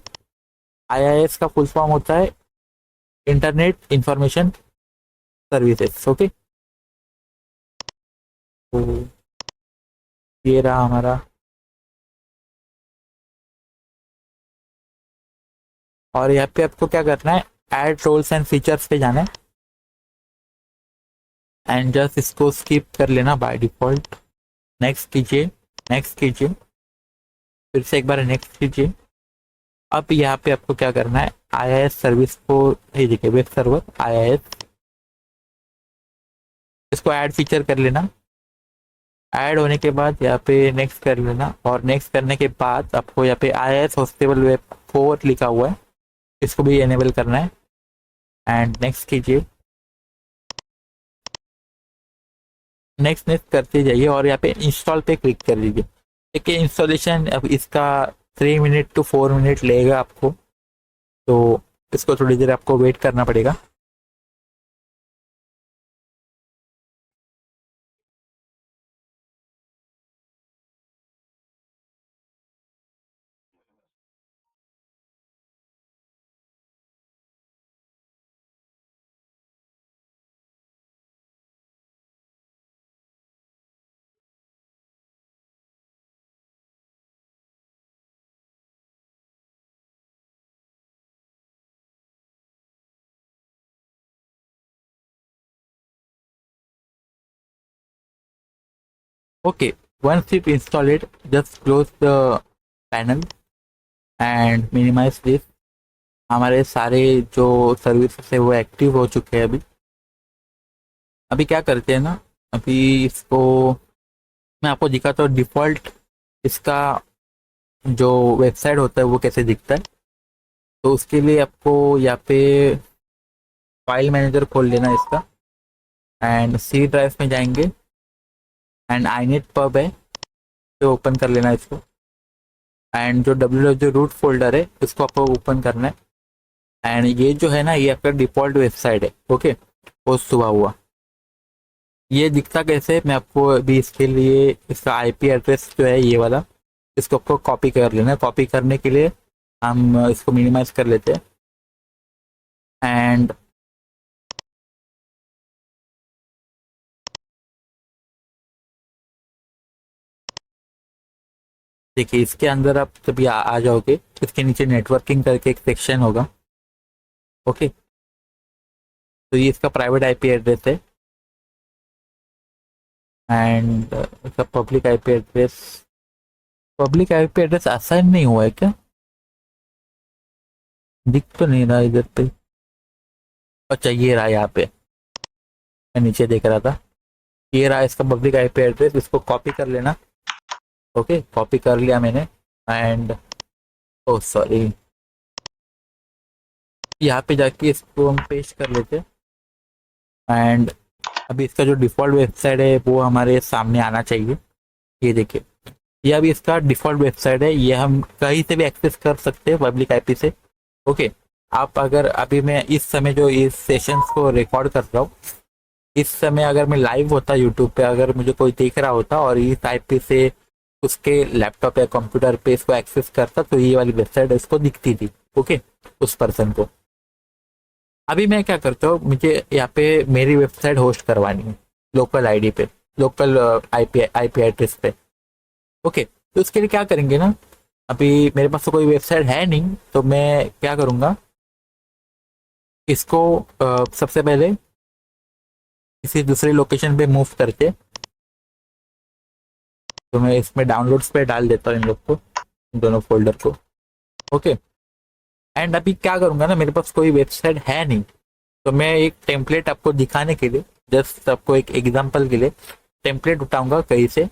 IIS का फुल फॉर्म होता है इंटरनेट इंफॉर्मेशन सर्विसेज। ओके, तो ये रहा हमारा। और यहाँ पे आपको क्या करना है, ऐड रोल्स एंड फीचर्स पे जाना है एंड जस्ट इसको स्किप कर लेना बाय डिफॉल्ट। नेक्स्ट कीजिए, नेक्स्ट कीजिए, फिर से एक बार नेक्स्ट कीजिए। अब यहाँ पे आपको क्या करना है, IIS सर्विस को, ये देखिए वेब सर्वर IIS, इसको ऐड फीचर कर लेना। ऐड होने के बाद यहाँ पे नेक्स्ट कर लेना, और नेक्स्ट करने के बाद आपको यहाँ पे IIS होस्टेबल वेब 4 लिखा हुआ है, इसको भी एनेबल करना है एंड नेक्स्ट कीजिए। नेक्स्ट नेक्स्ट करते जाइए और यहाँ पे इंस्टॉल पे क्लिक कर लीजिए। देखिए इंस्टॉलेशन अब इसका 3 मिनट to 4 मिनट लेगा आपको, तो इसको थोड़ी देर आपको वेट करना पड़ेगा। Okay, once it installed, just close the panel and minimize this। हमारे सारे जो सर्विसेज है वो एक्टिव हो चुके हैं अभी। अभी क्या करते हैं ना, अभी इसको मैं आपको दिखाता हूँ डिफ़ॉल्ट इसका जो वेबसाइट होता है वो कैसे दिखता है। तो उसके लिए आपको यहाँ पे फाइल मैनेजर खोल लेना इसका एंड सी ड्राइव में जाएंगे एंड आईनेट पब है तो ओपन कर लेना इसको एंड जो जो रूट फोल्डर है उसको आपको ओपन करना है एंड ये जो है ना ये आपका डिफ़ॉल्ट वेबसाइट है। ओके, पोस्ट हुआ हुआ ये दिखता कैसे है, मैं आपको अभी इसके लिए इसका IP एड्रेस जो है ये वाला, इसको आपको कॉपी कर लेना है। कॉपी करने के लिए हम इसको मिनिमाइज कर लेते हैं एंड देखिए इसके अंदर आप जब आ जाओगे, इसके नीचे नेटवर्किंग करके एक सेक्शन होगा। ओके, तो ये इसका प्राइवेट IP एड्रेस है एंड इसका पब्लिक IP एड्रेस असाइन नहीं हुआ है क्या, दिख तो नहीं रहा इधर पे। अच्छा ये रहा, यहाँ पे मैं नीचे देख रहा था, ये रहा इसका पब्लिक IP एड्रेस, इसको कॉपी कर लेना। ओके, कॉपी कर लिया मैंने एंड ओ सॉरी, यहाँ पे जाके इसको हम पेस्ट कर लेते एंड अभी इसका जो डिफ़ॉल्ट वेबसाइट है वो हमारे सामने आना चाहिए। ये देखिए, ये अभी इसका डिफ़ॉल्ट वेबसाइट है, ये हम कहीं से भी एक्सेस कर सकते हैं पब्लिक IP से। ओके, आप अगर अभी मैं इस समय जो इस सेशंस को रिकॉर्ड कर रहा हूँ, इस समय अगर मैं लाइव होता यूट्यूब पे, अगर मुझे कोई देख रहा होता और इस IP से उसके लैपटॉप या कंप्यूटर पे इसको एक्सेस करता तो ये वाली वेबसाइट इसको दिखती थी। ओके, उस पर्सन को। अभी मैं क्या करता हूँ, मुझे यहाँ पे मेरी वेबसाइट होस्ट करवानी है लोकल ID पे, लोकल IP एड्रेस पे। ओके, तो उसके लिए क्या करेंगे ना, अभी मेरे पास तो कोई वेबसाइट है नहीं, तो मैं क्या करूँगा, इसको सबसे पहले किसी दूसरे लोकेशन पे मूव करके, तो मैं इसमें डाउनलोड्स पे डाल देता हूँ इन लोग को, इन दोनों फोल्डर को। ओके, एंड अभी क्या करूँगा ना, मेरे पास कोई वेबसाइट है नहीं, तो मैं एक टेम्पलेट आपको दिखाने के लिए, जस्ट आपको एक एग्जांपल के लिए टेम्पलेट उठाऊंगा कहीं से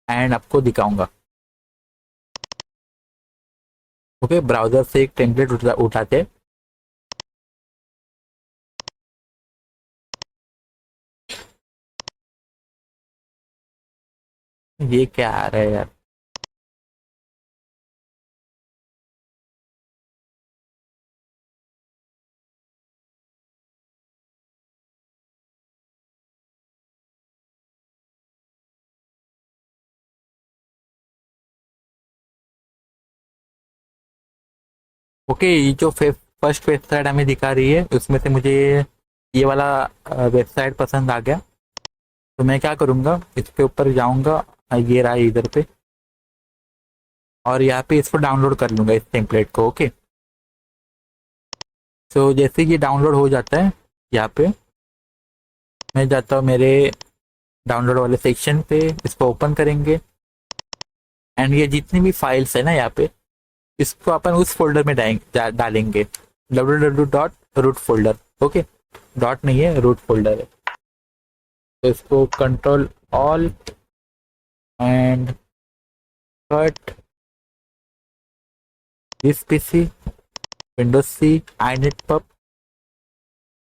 एंड आपको दिखाऊंगा। ओके, ब्राउजर से एक टेम्पलेट उठाते ये क्या आ रहा है यार। ओके, ये जो फर्स्ट वेबसाइट हमें दिखा रही है उसमें से मुझे ये वाला वेबसाइट पसंद आ गया। तो मैं क्या करूँगा, इसके ऊपर जाऊँगा, ये रहा इधर पे, और यहाँ पे इसको डाउनलोड कर लूँगा इस टेम्पलेट को। ओके, तो जैसे ये डाउनलोड हो जाता है, यहाँ पे मैं जाता हूँ मेरे डाउनलोड वाले सेक्शन पे, इसको ओपन करेंगे, एंड ये जितनी भी फाइल्स है ना यहाँ पे, इसको अपन उस फोल्डर में डालेंगे, www.root फोल्डर। ओके, डॉट नहीं है, रूट फोल्डर है। तो इसको control all and cut this PC, Windows C, iNetPub,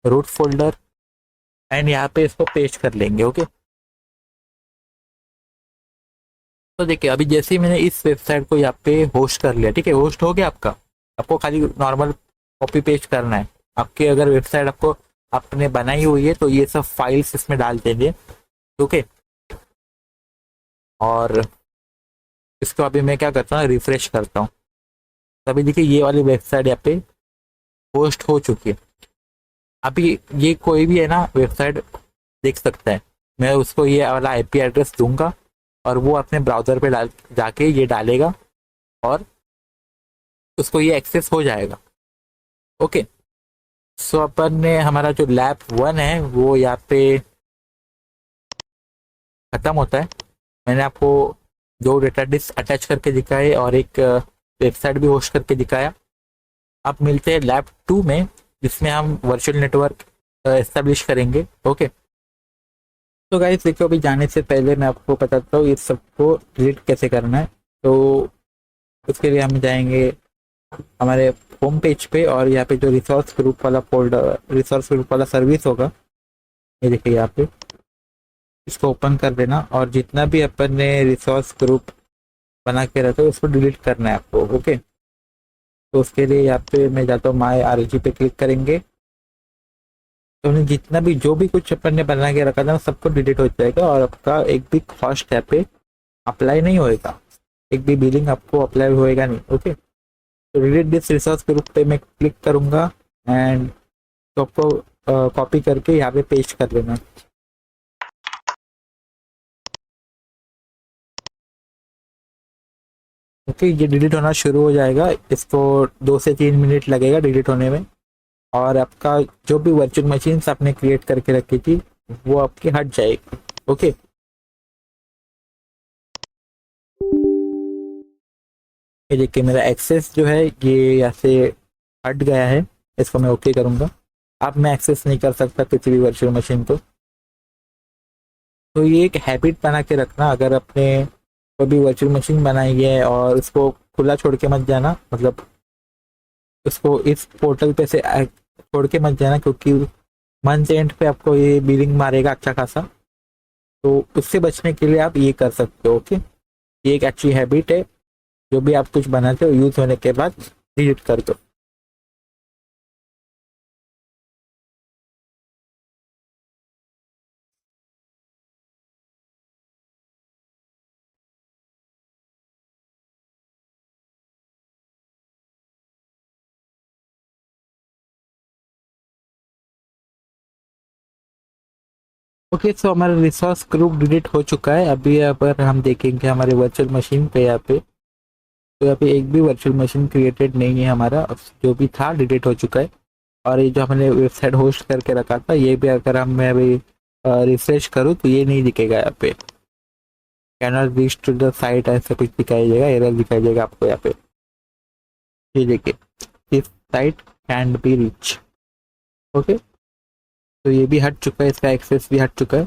root folder, and यहाँ पे इसको पेस्ट कर लेंगे। ओके, तो देखिए अभी जैसे ही मैंने इस वेबसाइट को यहाँ पे होस्ट कर लिया, ठीक है, होस्ट हो गया आपका। आपको खाली नॉर्मल कॉपी पेस्ट करना है। आपके अगर वेबसाइट आपको आपने बनाई हुई है तो ये सब फाइल्स इसमें डाल देंगे। ओके, और इसको अभी मैं क्या करता हूँ, रिफ्रेश करता हूँ। तभी देखिए ये वाली वेबसाइट यहाँ पे होस्ट हो चुकी है। अभी ये कोई भी है ना वेबसाइट देख सकता है। मैं उसको ये वाला आईपी एड्रेस दूंगा और वो अपने ब्राउजर पे डाल जाके ये डालेगा और उसको ये एक्सेस हो जाएगा। ओके, सो अपन ने हमारा जो लैब 1 है वो यहाँ पे खत्म होता है। मैंने आपको दो डेटा डिस्क अटैच करके दिखाए और एक वेबसाइट भी होस्ट करके दिखाया। अब मिलते हैं लैब 2 में, जिसमें हम वर्चुअल नेटवर्क एस्टेब्लिश करेंगे। ओके, तो गाइस देखो अभी जाने से पहले मैं आपको बताता हूँ इस सबको डिलीट कैसे करना है। तो उसके लिए हम जाएंगे हमारे होम पेज पे, और यहाँ पे जो रिसोर्स ग्रुप वाला फोल्डर, रिसोर्स ग्रुप वाला सर्विस होगा, ये देखिए यहाँ पे, इसको ओपन कर देना, और जितना भी अपन ने रिसोर्स ग्रुप बना के रखा है उसको डिलीट करना है आपको। ओके, तो उसके लिए यहाँ पे मैं जाता हूँ माई RG पे क्लिक करेंगे, तो उन्हें जितना भी जो भी कुछ अपन ने बना के रखा था सबको डिलीट हो जाएगा, और आपका एक भी कॉस्ट यहाँ पे अप्लाई नहीं होएगा, एक भी बिलिंग आपको अप्लाई होएगा नहीं। ओके, तो डिलीट दिस रिसोर्स ग्रुप पे मैं क्लिक करूंगा, एंड तो आपको कॉपी करके यहाँ पे पेस्ट कर देना। ओके, ये डिलीट होना शुरू हो जाएगा, इसको 2 से 3 मिनट लगेगा डिलीट होने में, और आपका जो भी वर्चुअल मशीन आपने क्रिएट करके रखी थी वो आपकी हट जाएगी। ओके, ये देखिए मेरा एक्सेस जो है ये यहाँ से हट गया है, इसको मैं ओके करूँगा। अब मैं एक्सेस नहीं कर सकता किसी भी वर्चुअल मशीन को। तो ये एक हैबिट बना के रखना, अगर आपने कभी वर्चुअल मशीन बनाई है और उसको खुला छोड़ के मत जाना, मतलब उसको इस पोर्टल पे से छोड़ के मत जाना, क्योंकि मंथ एंड पे आपको ये बिलिंग मारेगा अच्छा खासा। तो उससे बचने के लिए आप ये कर सकते हो। ओके, ये एक अच्छी हैबिट है, जो भी आप कुछ बनाते हो यूज होने के बाद डिलीट कर दो। ओके, सो हमारा रिसोर्स ग्रुप डिलीट हो चुका है। अभी अगर हम देखेंगे हमारे वर्चुअल मशीन पे, यहाँ पे तो यहाँ पे एक भी वर्चुअल मशीन क्रिएटेड नहीं है हमारा, जो भी था डिलीट हो चुका है। और ये जो हमने वेबसाइट होस्ट करके रखा था ये भी अगर हम मैं अभी रिफ्रेश करूँ तो ये नहीं दिखेगा यहाँ पे, can not reach to the site ऐसा कुछ दिखाई देगा, एरर दिखाई देगा आपको यहाँ पे। ये देखिए, this site can be reach. Okay, तो ये भी हट चुका है, इसका एक्सेस भी हट चुका है।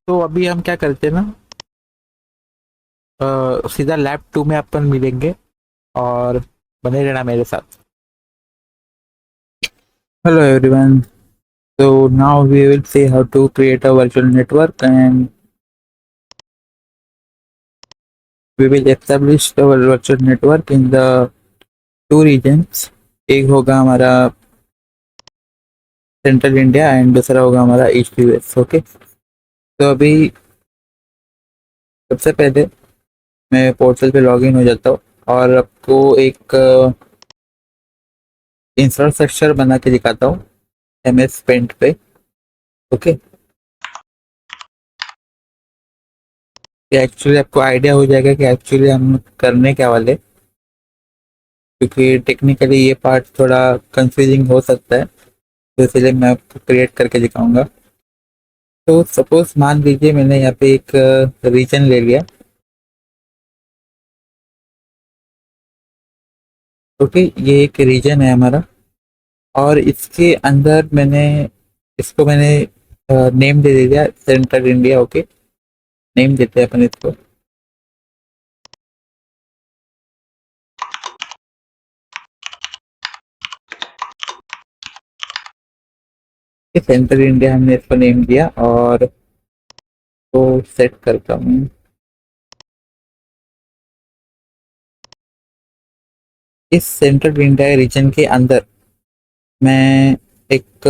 तो अभी हम क्या करते हैं ना, सीधा लैब 2 में अपन मिलेंगे, और बने रहना मेरे साथ। Hello everyone. So now we will see how to create a virtual network, and we will establish the virtual network in the two regions. एक होगा हमारा सेंट्रल इंडिया एंड दूसरा होगा हमारा ईस्ट यूएस। ओके, तो अभी सबसे पहले मैं पोर्टल पे लॉगिन हो जाता हूँ और आपको एक इंफ्रास्ट्रक्चर बना के दिखाता हूँ MS पेंट पे। ओके, एक्चुअली आपको आइडिया हो जाएगा कि एक्चुअली हम करने क्या वाले, क्योंकि टेक्निकली ये पार्ट थोड़ा कंफ्यूजिंग हो सकता है, तो इसलिए मैं आपको क्रिएट करके दिखाऊंगा। तो सपोज मान लीजिए मैंने यहाँ पे एक रीजन ले लिया। ओके, ये एक रीजन है हमारा और इसके अंदर मैंने नेम दे दिया सेंट्रल इंडिया। ओके, नेम देते हैं अपन इसको। सेंट्रल इंडिया हमने इसको नेम दिया और तो सेट करता हूँ। इस सेंट्रल इंडिया रीजन के अंदर मैं एक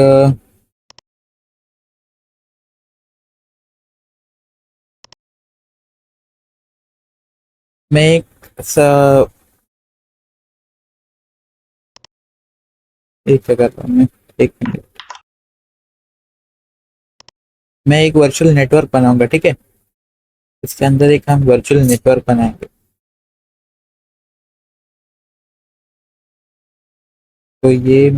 मैं एक क्या करता हूँ मैं, एक मिनट, मैं एक वर्चुअल नेटवर्क बनाऊंगा। ठीक है, इसके अंदर एक हम वर्चुअल नेटवर्क बनाएंगे। तो ये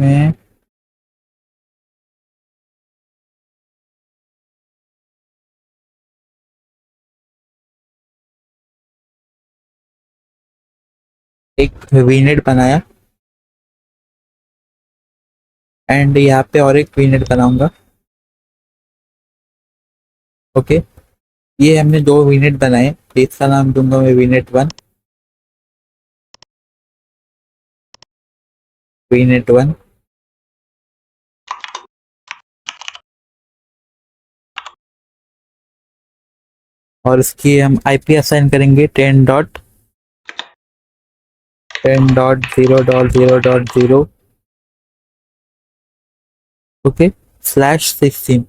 एक वीनेट बनाया एंड यहाँ पे और एक वीनेट बनाऊंगा। ओके, ये हमने दो वीनेट बनाए, इसका नाम दूंगा मैं वीनेट 1। वीनेट 1 और इसकी हम IP असाइन करेंगे 10.10.0.0.0। ओके, /16।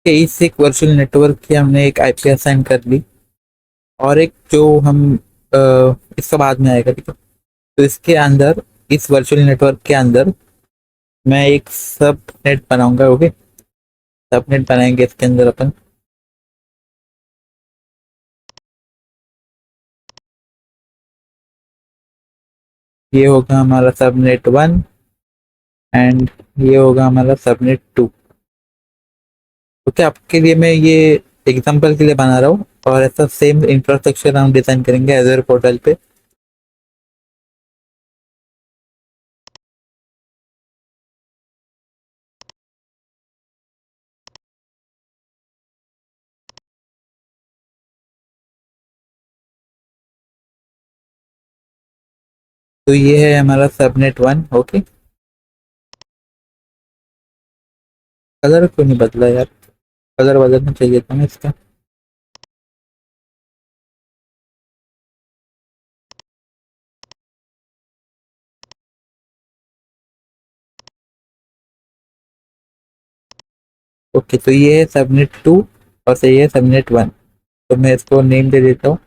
इस एक वर्चुअल नेटवर्क की हमने एक IP असाइन कर ली और एक जो हम इसका बाद में आएगा। ठीक है, तो इसके अंदर, इस वर्चुअल नेटवर्क के अंदर मैं एक सब नेट बनाऊंगा। ओके, सब नेट बनाएंगे इसके अंदर अपन। ये होगा हमारा सबनेट 1 एंड ये होगा हमारा सबनेट 2। ओके, आपके लिए मैं ये एग्जांपल के लिए बना रहा हूँ और ऐसा सेम इंफ्रास्ट्रक्चर हम डिजाइन करेंगे एजर पोर्टल पे। तो ये है हमारा सबनेट 1। ओके, कलर क्यों नहीं बदला यार, कलर बदलना चाहिए था ना इसका। ओके, तो ये है सबनेट 2 और से ये है सबनेट 1। तो मैं इसको नेम दे देता हूँ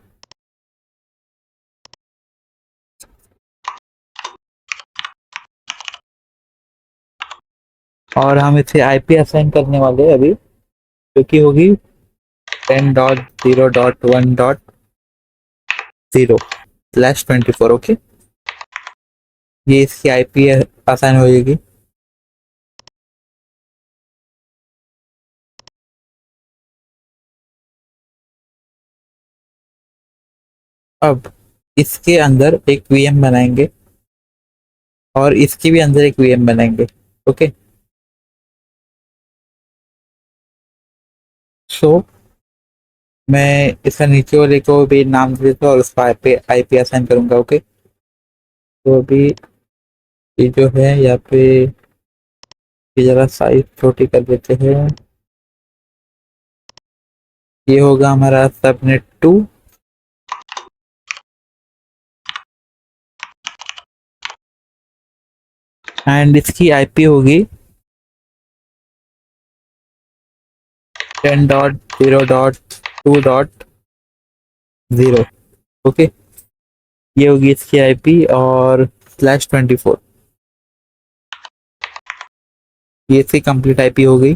और हम इसे IP असाइन करने वाले हैं अभी, जो कि होगी 10.0.1.0/24। ओके, ये इसकी IP असाइन हो जाएगी। अब इसके अंदर एक VM बनाएंगे और इसके भी अंदर एक VM बनाएंगे। ओके, सो मैं इसका नीचे वाले को भी नाम दे देता हूँ और उसका IP असाइन करूंगा। ओके, तो अभी ये जो है यहाँ पे, ये जरा साइज छोटी कर देते हैं। ये होगा हमारा सबनेट 2। एंड इसकी आईपी होगी 10.0.2.0। ओके, ये होगी इसकी आईपी। और /24, ये इसकी कंप्लीट आईपी हो गई।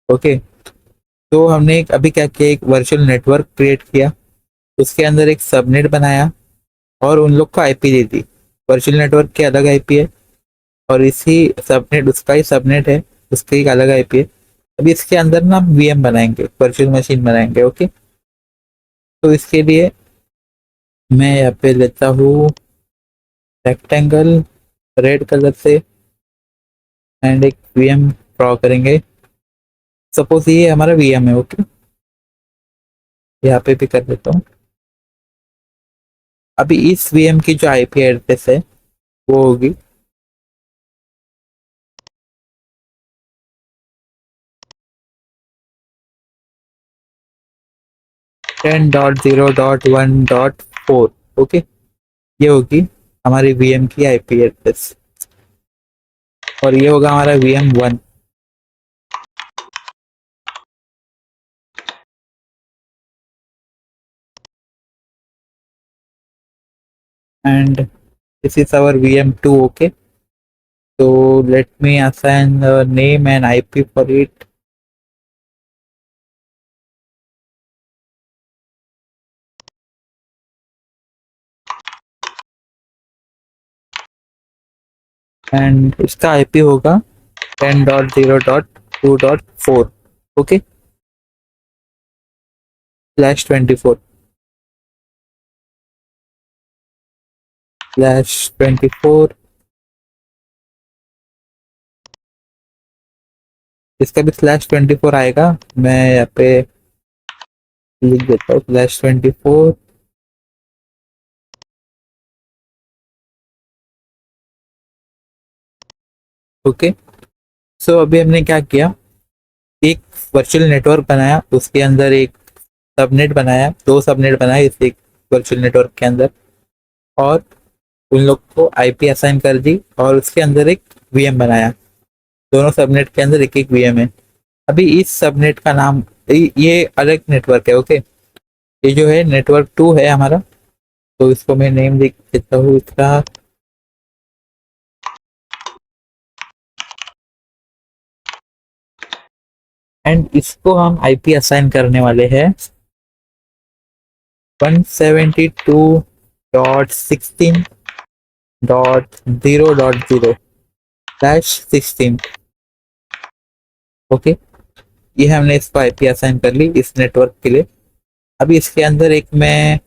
ओके, तो हमने अभी क्या किया, एक वर्चुअल नेटवर्क क्रिएट किया, उसके अंदर एक सबनेट बनाया और उन लोग को आईपी दे दी। वर्चुअल नेटवर्क की अलग आईपी है और इसी सबनेट, उसका ही सबनेट है, उसकी एक अलग आईपी है। अभी इसके अंदर ना हम वीएम बनाएंगे, वर्चुअल मशीन बनाएंगे। ओके, तो इसके लिए मैं यहाँ पे लेता हूँ रेक्टेंगल रेड कलर से एंड एक वीएम ड्रॉ करेंगे। सपोज ये हमारा वीएम है। ओके, यहाँ पे भी कर देता हूँ। अभी इस वीएम की जो आईपी एड्रेस है वो होगी 10.0.1.4। ओके, ये होगी हमारी वीएम की आईपी एड्रेस और ये होगा हमारा VM1। And this is our VM2। Okay, so let me assign the name and IP for it. And इसका आईपी होगा 10.0.2.4। ओके, /24 /24। इसका भी /24 आएगा। मैं यहाँ पे लिख देता हूँ /24। ओके, सो अभी हमने क्या किया, एक वर्चुअल नेटवर्क बनाया, उसके अंदर एक सबनेट बनाया, दो सबनेट बनाए इस एक वर्चुअल नेटवर्क के अंदर, और उन लोग को आईपी असाइन कर दी और उसके अंदर एक वीएम बनाया। दोनों सबनेट के अंदर एक एक वीएम है। अभी इस सबनेट का नाम, ये अलग नेटवर्क है। ओके, ये जो है नेटवर्क 2 है हमारा, तो इसको मैं नेम लिख देता हूँ इसका। एंड इसको हम आईपी असाइन करने वाले हैं 172.16.0.0/16। ओके, ये हमने इसको आईपी असाइन कर ली इस नेटवर्क के लिए। अभी इसके अंदर एक मैं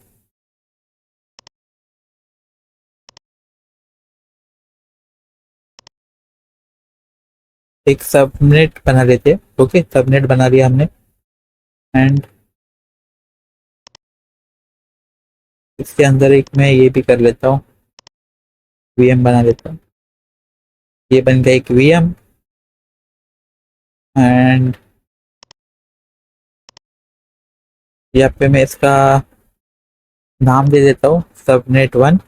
एक सबनेट बना लेते हैं। ओके, सबनेट बना लिया हमने। एंड इसके अंदर एक मैं ये भी कर लेता हूँ, वीएम बना लेता हूँ। ये बन गया एक वीएम। एंड यहाँ पे मैं इसका नाम दे देता हूँ सबनेट 1।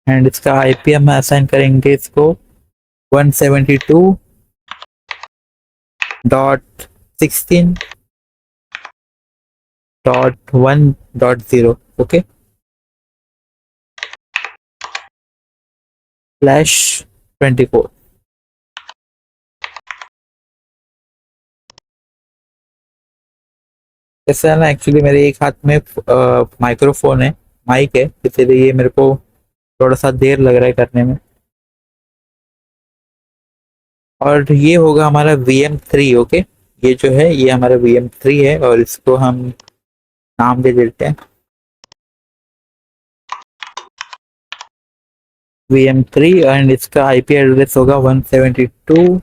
एंड इसका आईपी हम असाइन करेंगे इसको 172.16.1.0। ओके, /24। ऐसा है ना, एक्चुअली मेरे एक हाथ में माइक्रोफोन है, माइक है, इसलिए ये मेरे को थोड़ा सा देर लग रहा है करने में। और ये होगा हमारा VM3। ओके, ये जो है ये हमारा VM3 है और इसको हम नाम दे देते हैं VM3। एंड इसका आईपी एड्रेस होगा 172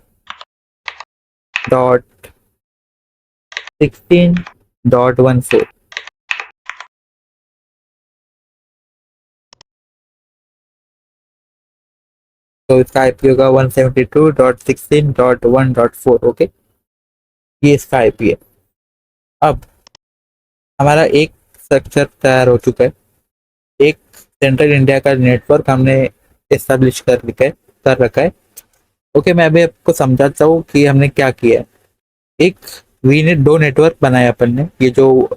172.16.14। तो इसका आईपी होगा 172.16.1.4। ओके, ये इसका आईपी है। अब हमारा एक स्ट्रक्चर तैयार हो चुका है, एक सेंट्रल इंडिया का नेटवर्क हमने एस्टेब्लिश कर रखा है। ओके, मैं अभी आपको समझाता हूँ कि हमने क्या किया है। एक वीनेट दो नेटवर्क बनाया अपन ने, ये जो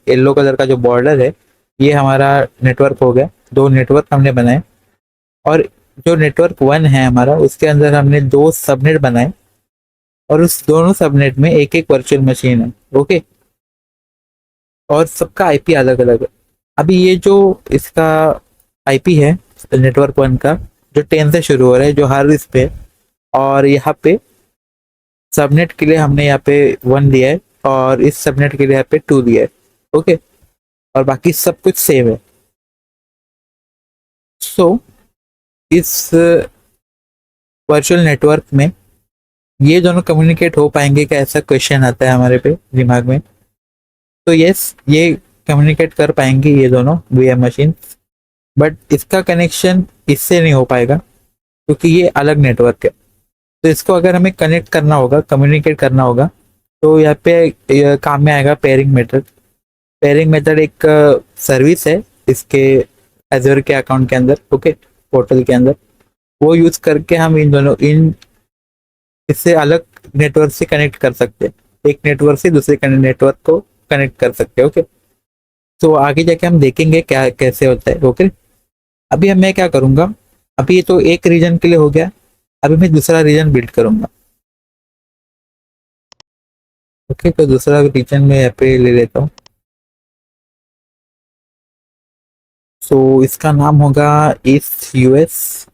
येलो कलर का जो बॉर्डर है ये हमारा नेटवर्क हो गया। दो नेटवर्क हमने बनाए, और जो नेटवर्क वन है हमारा, उसके अंदर हमने दो सबनेट बनाए, और उस दोनों सबनेट में एक एक वर्चुअल मशीन है। ओके, और सबका आईपी अलग अलग है। अभी ये जो इसका आईपी है नेटवर्क वन का, जो 10 से शुरू हो रहा है, जो हर इस पे, और यहाँ पे सबनेट के लिए हमने यहाँ पे 1 दिया है, और इस सबनेट के लिए यहाँ पे 2 दिया है। ओके, और बाकी सब कुछ सेम है। सो इस वर्चुअल नेटवर्क में ये दोनों कम्युनिकेट हो पाएंगे क्या, ऐसा क्वेश्चन आता है हमारे पे दिमाग में। तो यस, ये कम्युनिकेट कर पाएंगे ये दोनों वीएम मशीन, बट इसका कनेक्शन इससे नहीं हो पाएगा क्योंकि ये अलग नेटवर्क है। तो इसको अगर हमें कनेक्ट करना होगा, कम्युनिकेट करना होगा, तो यहाँ पे काम में आएगा पेयरिंग मेथड। पेयरिंग मेथड एक सर्विस है इसके एजर के अकाउंट के अंदर, ओके, पोर्टल के अंदर। वो यूज करके हम इन दोनों इन इससे अलग नेटवर्क से कनेक्ट कर सकते हैं, एक नेटवर्क से दूसरे नेटवर्क को कनेक्ट कर सकते हैं। ओके, तो आगे जाके हम देखेंगे क्या कैसे होता है। ओके, अभी मैं क्या करूंगा, अभी ये तो एक रीजन के लिए हो गया, अभी मैं दूसरा रीजन बिल्ड करूंगा। ओके, तो दूसरा रीजन मैं यहाँ पे ले लेता हूँ। सो इसका नाम होगा ईस्ट यूएस।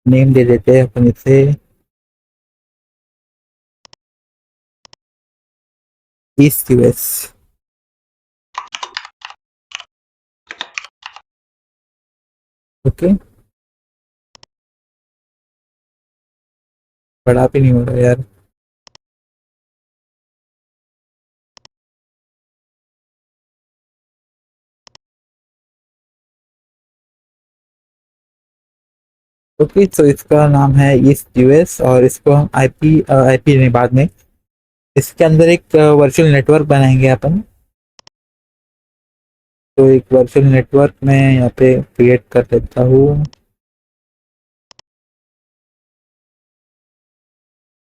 नेम दे देते हैं अपन इसे ईस्ट यूएस। ओके, बड़ा भी नहीं हो रहा यार। ओके, तो इसका नाम है ईस्ट यूएस, और इसको हम आईपी नहीं, बाद में इसके अंदर एक वर्चुअल नेटवर्क बनाएंगे अपन। तो एक वर्चुअल नेटवर्क मैं यहाँ पे क्रिएट कर देता हूँ।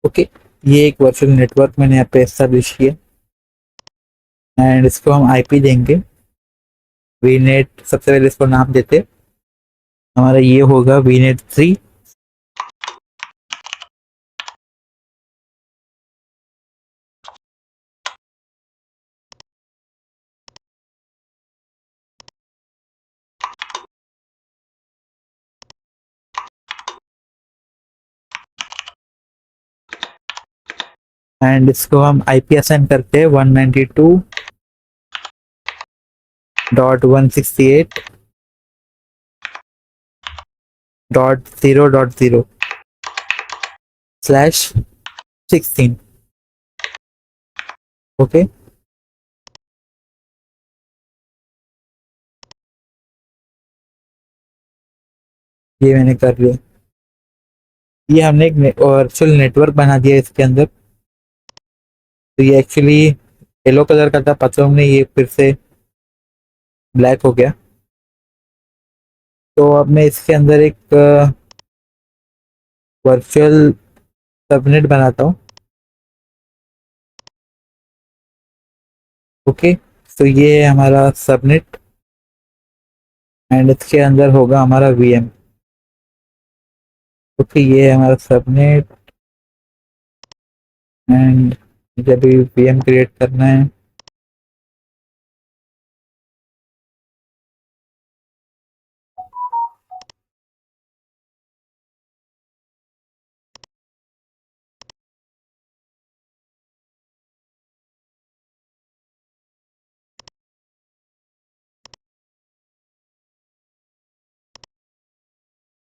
ओके, ये एक वर्चुअल नेटवर्क मैंने यहाँ पे एस्टेब्लिश किया, एंड इसको हम आईपी देंगे वीनेट। सबसे पहले इसको नाम देते, हमारा ये होगा वीनेट 3। एंड इसको हम आईपी असाइन करते हैं 192.168.0.0/16। ओके, ये मैंने कर लिया। ये हमने एक वर्चुअल नेटवर्क बना दिया इसके अंदर। तो ये एक्चुअली येलो कलर का था, पता हमने ये फिर से ब्लैक हो गया। तो अब मैं इसके अंदर एक वर्चुअल सबनेट बनाता हूँ। ओके, तो ये है हमारा सबनेट, एंड इसके अंदर होगा हमारा वीएम। ओके, ये है हमारा सबनेट, एंड जब भी वीएम क्रिएट करना है,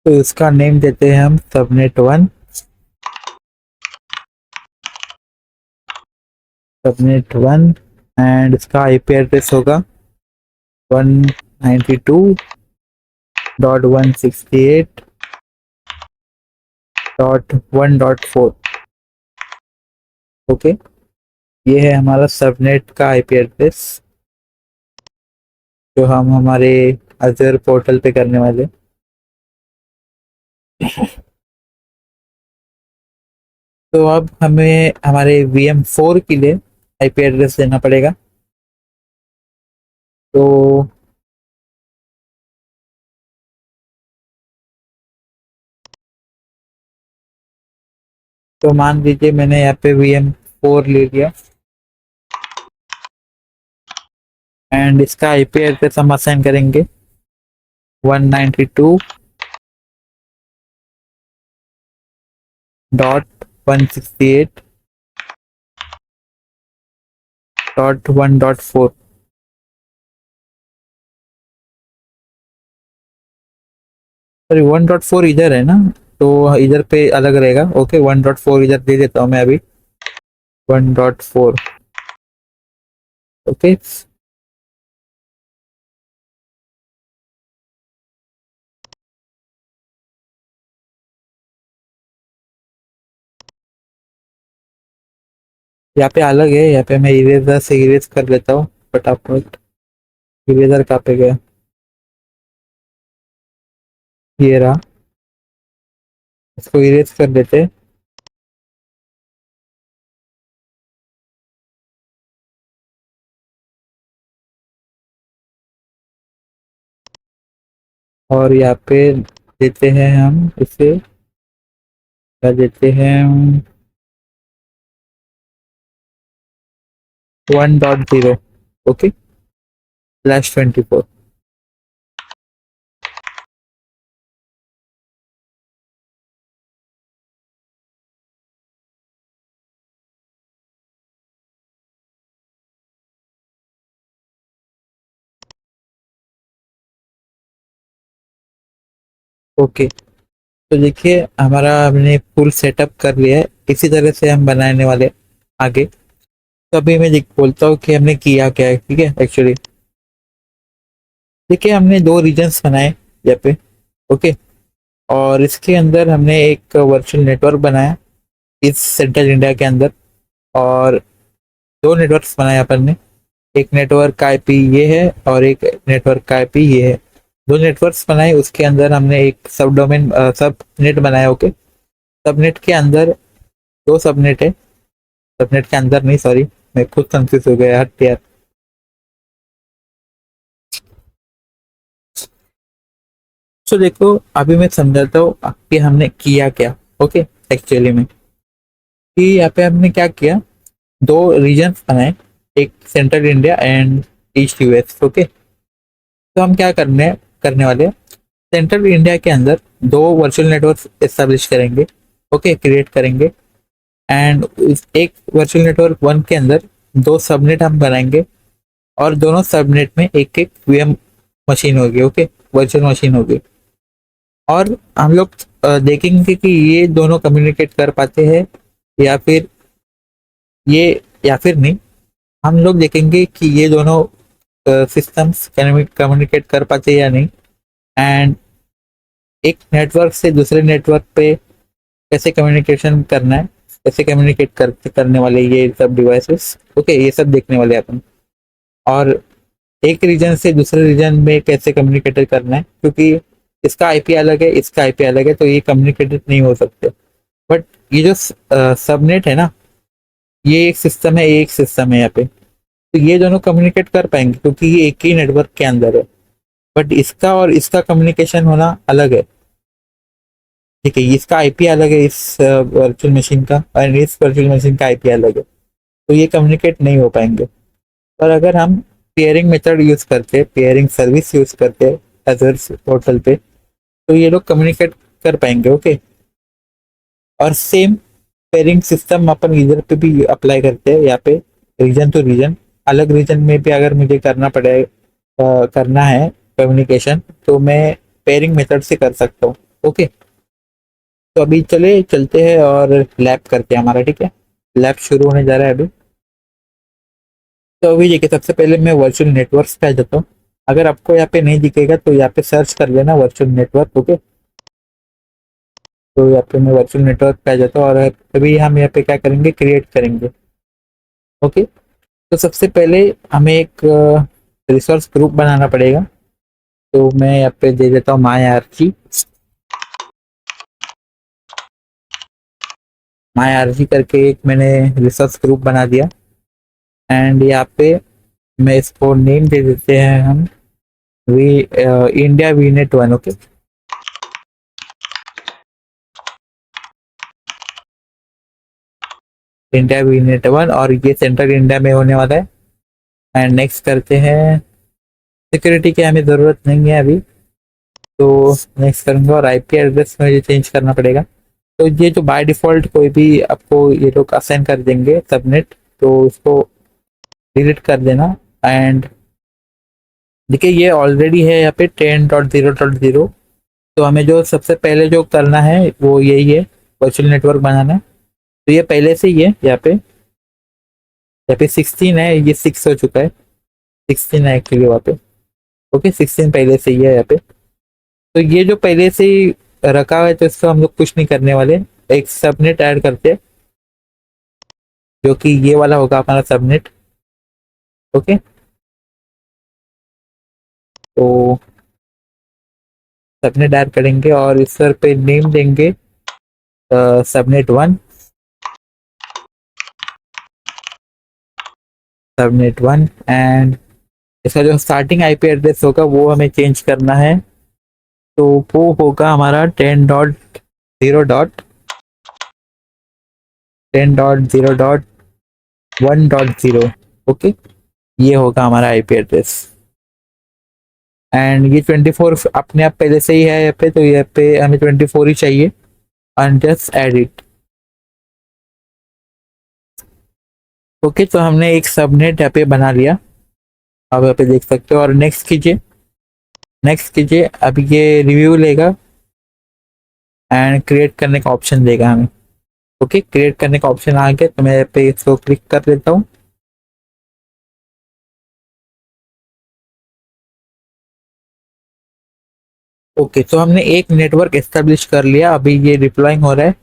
तो इसका नेम देते हैं हम सबनेट 1। सबनेट 1 एंड इसका आईपी एड्रेस होगा 192.168.1.4। ओके, ये है हमारा सबनेट का आईपी एड्रेस जो हम हमारे अजर पोर्टल पे करने वाले। तो अब हमें हमारे VM4 के लिए आईपी एड्रेस देना पड़ेगा। तो मान लीजिए मैंने यहाँ पे VM4 ले लिया एंड इसका आईपी एड्रेस हम असाइन करेंगे 192.168.1.4। सॉरी 1.4 इधर है ना, तो इधर पे अलग रहेगा। ओके 1.4 इधर दे देता हूँ मैं अभी 1.4। ओके, यहाँ पे अलग है। यहाँ पे मैं इरेजर से इरेज कर लेता हूँ फटाफट। इरेजर कहाँ पे गया, ये रहा। इसको इरेज कर देते हैं। और यहाँ पे देते हैं हम इसे, क्या देते हैं, 1.0। ओके /24। ओके, तो देखिए हमारा हमने फुल सेटअप कर लिया है। इसी तरह से हम बनाने वाले आगे। तो अभी मैं बोलता हूँ कि हमने किया क्या है। ठीक है, एक्चुअली देखिए हमने दो रीजन्स बनाए यहाँ पे। ओके, और इसके अंदर हमने एक वर्चुअल नेटवर्क बनाया इस सेंट्रल इंडिया के अंदर। और दो नेटवर्क्स बनाए अपन ने। एक नेटवर्क का आईपी ये है और एक नेटवर्क का आईपी ये है। दो नेटवर्क्स बनाए, उसके अंदर हमने एक सब डोमेन सब नेट बनाया। ओके, सबनेट के अंदर दो सबनेट है। सबनेट के अंदर नहीं, सॉरी मैं खुद कंफ्यूज हो गया हट यार। तो देखो अभी मैं समझाता हूँ कि हमने किया क्या। ओके, एक्चुअली में कि यहाँ पे हमने क्या किया, दो रीजन्स बनाए, एक central India and east US. Okay, तो हम क्या करने वाले, सेंट्रल इंडिया के अंदर दो वर्चुअल नेटवर्क एस्टेब्लिश करेंगे। ओके, क्रिएट करेंगे। एंड एक वर्चुअल नेटवर्क वन के अंदर दो सबनेट हम बनाएंगे और दोनों सबनेट में एक एक VM मशीन होगी। ओके, वर्चुअल मशीन होगी। और हम लोग देखेंगे कि ये दोनों कम्युनिकेट कर पाते हैं या फिर ये, या फिर नहीं। हम लोग देखेंगे कि ये दोनों सिस्टम्स कम्युनिकेट कर पाते हैं या नहीं। एंड एक नेटवर्क से दूसरे नेटवर्क पे कैसे कम्युनिकेशन करना है, कैसे कम्युनिकेट करने वाले ये सब डिवाइसेस। ओके, ये सब देखने वाले अपन। और एक रीजन से दूसरे रीजन में कैसे कम्युनिकेट करना है, क्योंकि इसका आईपी अलग है, इसका आईपी अलग है, तो ये कम्युनिकेटेड नहीं हो सकते। बट ये जो सबनेट है ना, ये एक सिस्टम है, ये एक सिस्टम है यहाँ पे। तो ये दोनों कम्युनिकेट कर पाएंगे क्योंकि ये एक ही नेटवर्क के अंदर है। बट इसका और इसका कम्युनिकेशन होना अलग है। ठीक है, इसका आईपी अलग है इस वर्चुअल मशीन का, और इस वर्चुअल मशीन का आईपी अलग है। तो ये कम्युनिकेट नहीं हो पाएंगे। पर अगर हम पेयरिंग मेथड यूज करते, पेयरिंग सर्विस यूज करते अजर पोर्टल पे, तो ये लोग कम्युनिकेट कर पाएंगे। ओके, और सेम पेयरिंग सिस्टम अपन इधर पे भी अप्लाई करते हैं। यहाँ पे रीजन टू रीजन, अलग रीजन में भी अगर मुझे करना है कम्युनिकेशन, तो मैं पेयरिंग मेथड से कर सकता हूँ। ओके, तो अभी चलते हैं और लैब करते हैं हमारा। ठीक है, लैब शुरू होने जा रहा है अभी। तो अभी देखिए सबसे पहले मैं वर्चुअल नेटवर्क्स पे आ जाता हूँ। अगर आपको यहाँ पे नहीं दिखेगा तो यहाँ पे सर्च कर लेना वर्चुअल नेटवर्क। ओके, तो यहाँ पे मैं वर्चुअल नेटवर्क पे आ जाता हूँ और अभी हम यहाँ पे क्या करेंगे, क्रिएट करेंगे। ओके, तो सबसे पहले हमें एक रिसोर्स ग्रुप बनाना पड़ेगा। तो मैं यहाँ पे दे देता हूँ माई आरजी करके एक मैंने रिसोर्स ग्रुप बना दिया। एंड यहाँ पे मैं इसको नेम दे देते हैं हम V India VNet one. Okay, India VNet one, और ये सेंट्रल इंडिया में होने वाला है। एंड नेक्स्ट करते हैं, सिक्योरिटी की हमें ज़रूरत नहीं है अभी, तो नेक्स्ट करूँगा। और आईपी एड्रेस में ये चेंज करना पड़ेगा। तो ये जो बाय डिफ़ॉल्ट कोई भी आपको ये लोग असाइन कर देंगे सबनेट, तो इसको डिलीट कर देना। एंड देखिए ये ऑलरेडी है यहाँ पे 10.0.0। तो हमें जो सबसे पहले जो करना है वो यही है, वर्चुअल नेटवर्क बनाना है। तो ये पहले से ही है, यहाँ पे 16 है, ये 6 हो चुका है, 16 है एक्चुअली वहाँ पे। ओके, 16 पहले से ही है यहाँ पे। तो ये जो पहले से ही रखा हुआ है तो इसको हम लोग कुछ नहीं करने वाले। एक सबनेट ऐड करते हैं, जो कि ये वाला होगा हमारा सबनेट। ओके, तो सबनेट ऐड करेंगे और इस पर पे नेम देंगे सबनेट वन। एंड इसका जो स्टार्टिंग आईपी एड्रेस होगा वो हमें चेंज करना है। तो वो होगा हमारा 10.0.1.0। ओके, ये होगा हमारा आईपी एड्रेस। एंड ये 24 अपने आप पहले से ही है यहाँ पे, तो यहाँ पे हमें 24 ही चाहिए। And just add it. Okay, तो हमने एक सबनेट यहाँ पे बना लिया, आप यहाँ पे देख सकते हो। और नेक्स्ट कीजिए। अब ये रिव्यू लेगा एंड क्रिएट करने का ऑप्शन देगा हमें। ओके, क्रिएट करने का ऑप्शन आ गया, तो मैं यहाँ पे इसको क्लिक कर देता हूँ। ओके, तो हमने एक नेटवर्क एस्टेब्लिश कर लिया, अभी ये डिप्लॉइंग हो रहा है।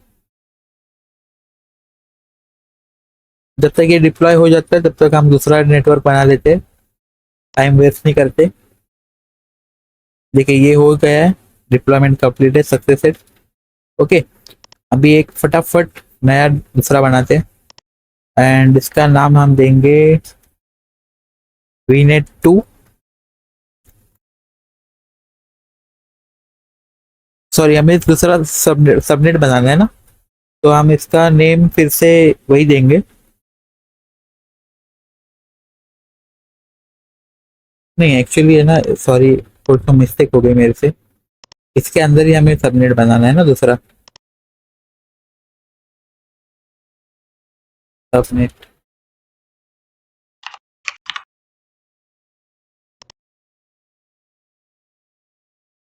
जब तक ये डिप्लॉय हो जाता है तब तक हम दूसरा नेटवर्क बना लेते हैं, टाइम वेस्ट नहीं करते। देखिए ये हो गया है, डिप्लॉयमेंट कंप्लीट है, सक्सेस। ओके, अभी एक फटाफट नया दूसरा बनाते हैं एंड इसका नाम हम देंगे वीनेट 2। सॉरी, हमें दूसरा सबनेट बनाना है ना, तो हम इसका नेम फिर से वही देंगे। नहीं एक्चुअली है ना, सॉरी, थोड़ा मिस्टेक हो गई मेरे से। इसके अंदर ही हमें सबनेट बनाना है ना दूसरा सबनेट।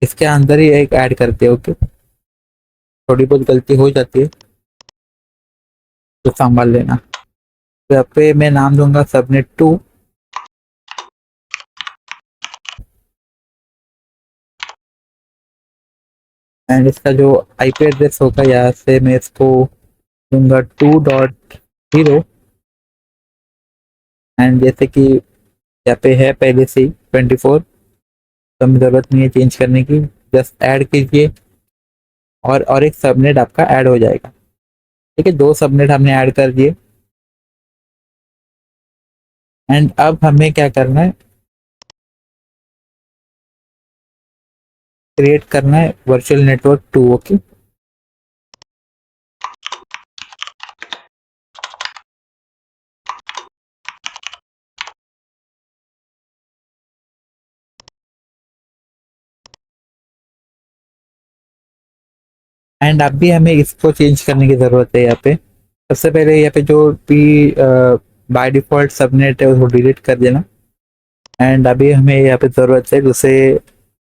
इसके अंदर ही एक ऐड करते हैं। ओके, थोड़ी बहुत गलती हो जाती है तो संभाल लेना। तो यहाँ पे मैं नाम दूंगा सबनेट 2। एंड इसका जो आईपी एड्रेस होगा यहाँ से मैं इसको दूंगा 2.0। एंड जैसे कि यहाँ पे है पहले से ही 24, तो हमें ज़रूरत नहीं है चेंज करने की, जस्ट ऐड कीजिए और एक सबनेट आपका ऐड हो जाएगा। ठीक है, 2 सबनेट हमने ऐड कर दिए। एंड अब हमें क्या करना है, क्रिएट करना है वर्चुअल नेटवर्क 2। ओके, एंड अब भी हमें इसको चेंज करने की ज़रूरत है। यहाँ पे सबसे पहले यहाँ पे जो भी बाय डिफ़ॉल्ट सबनेट है उसको डिलीट कर देना। एंड अभी हमें यहाँ पे ज़रूरत है दूसरे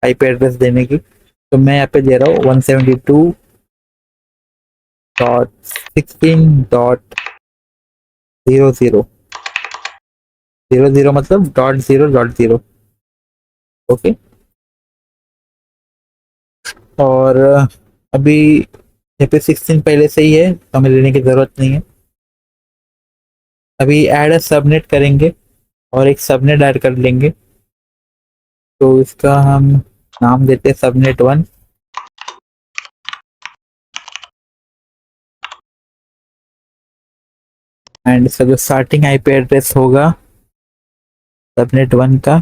आईपी एड्रेस देने की, तो मैं यहाँ पे दे रहा हूँ 172.16.00। 0 0 मतलब .0 .0। ओके। और अभी यहाँ पे 16 पहले से ही है तो हमें लेने की जरूरत नहीं है। अभी ऐड सबनेट करेंगे और एक सबनेट ऐड कर लेंगे। तो इसका हम नाम देते हैं सबनेट 1। एंड इसका जो स्टार्टिंग आईपी एड्रेस होगा सबनेट 1 का,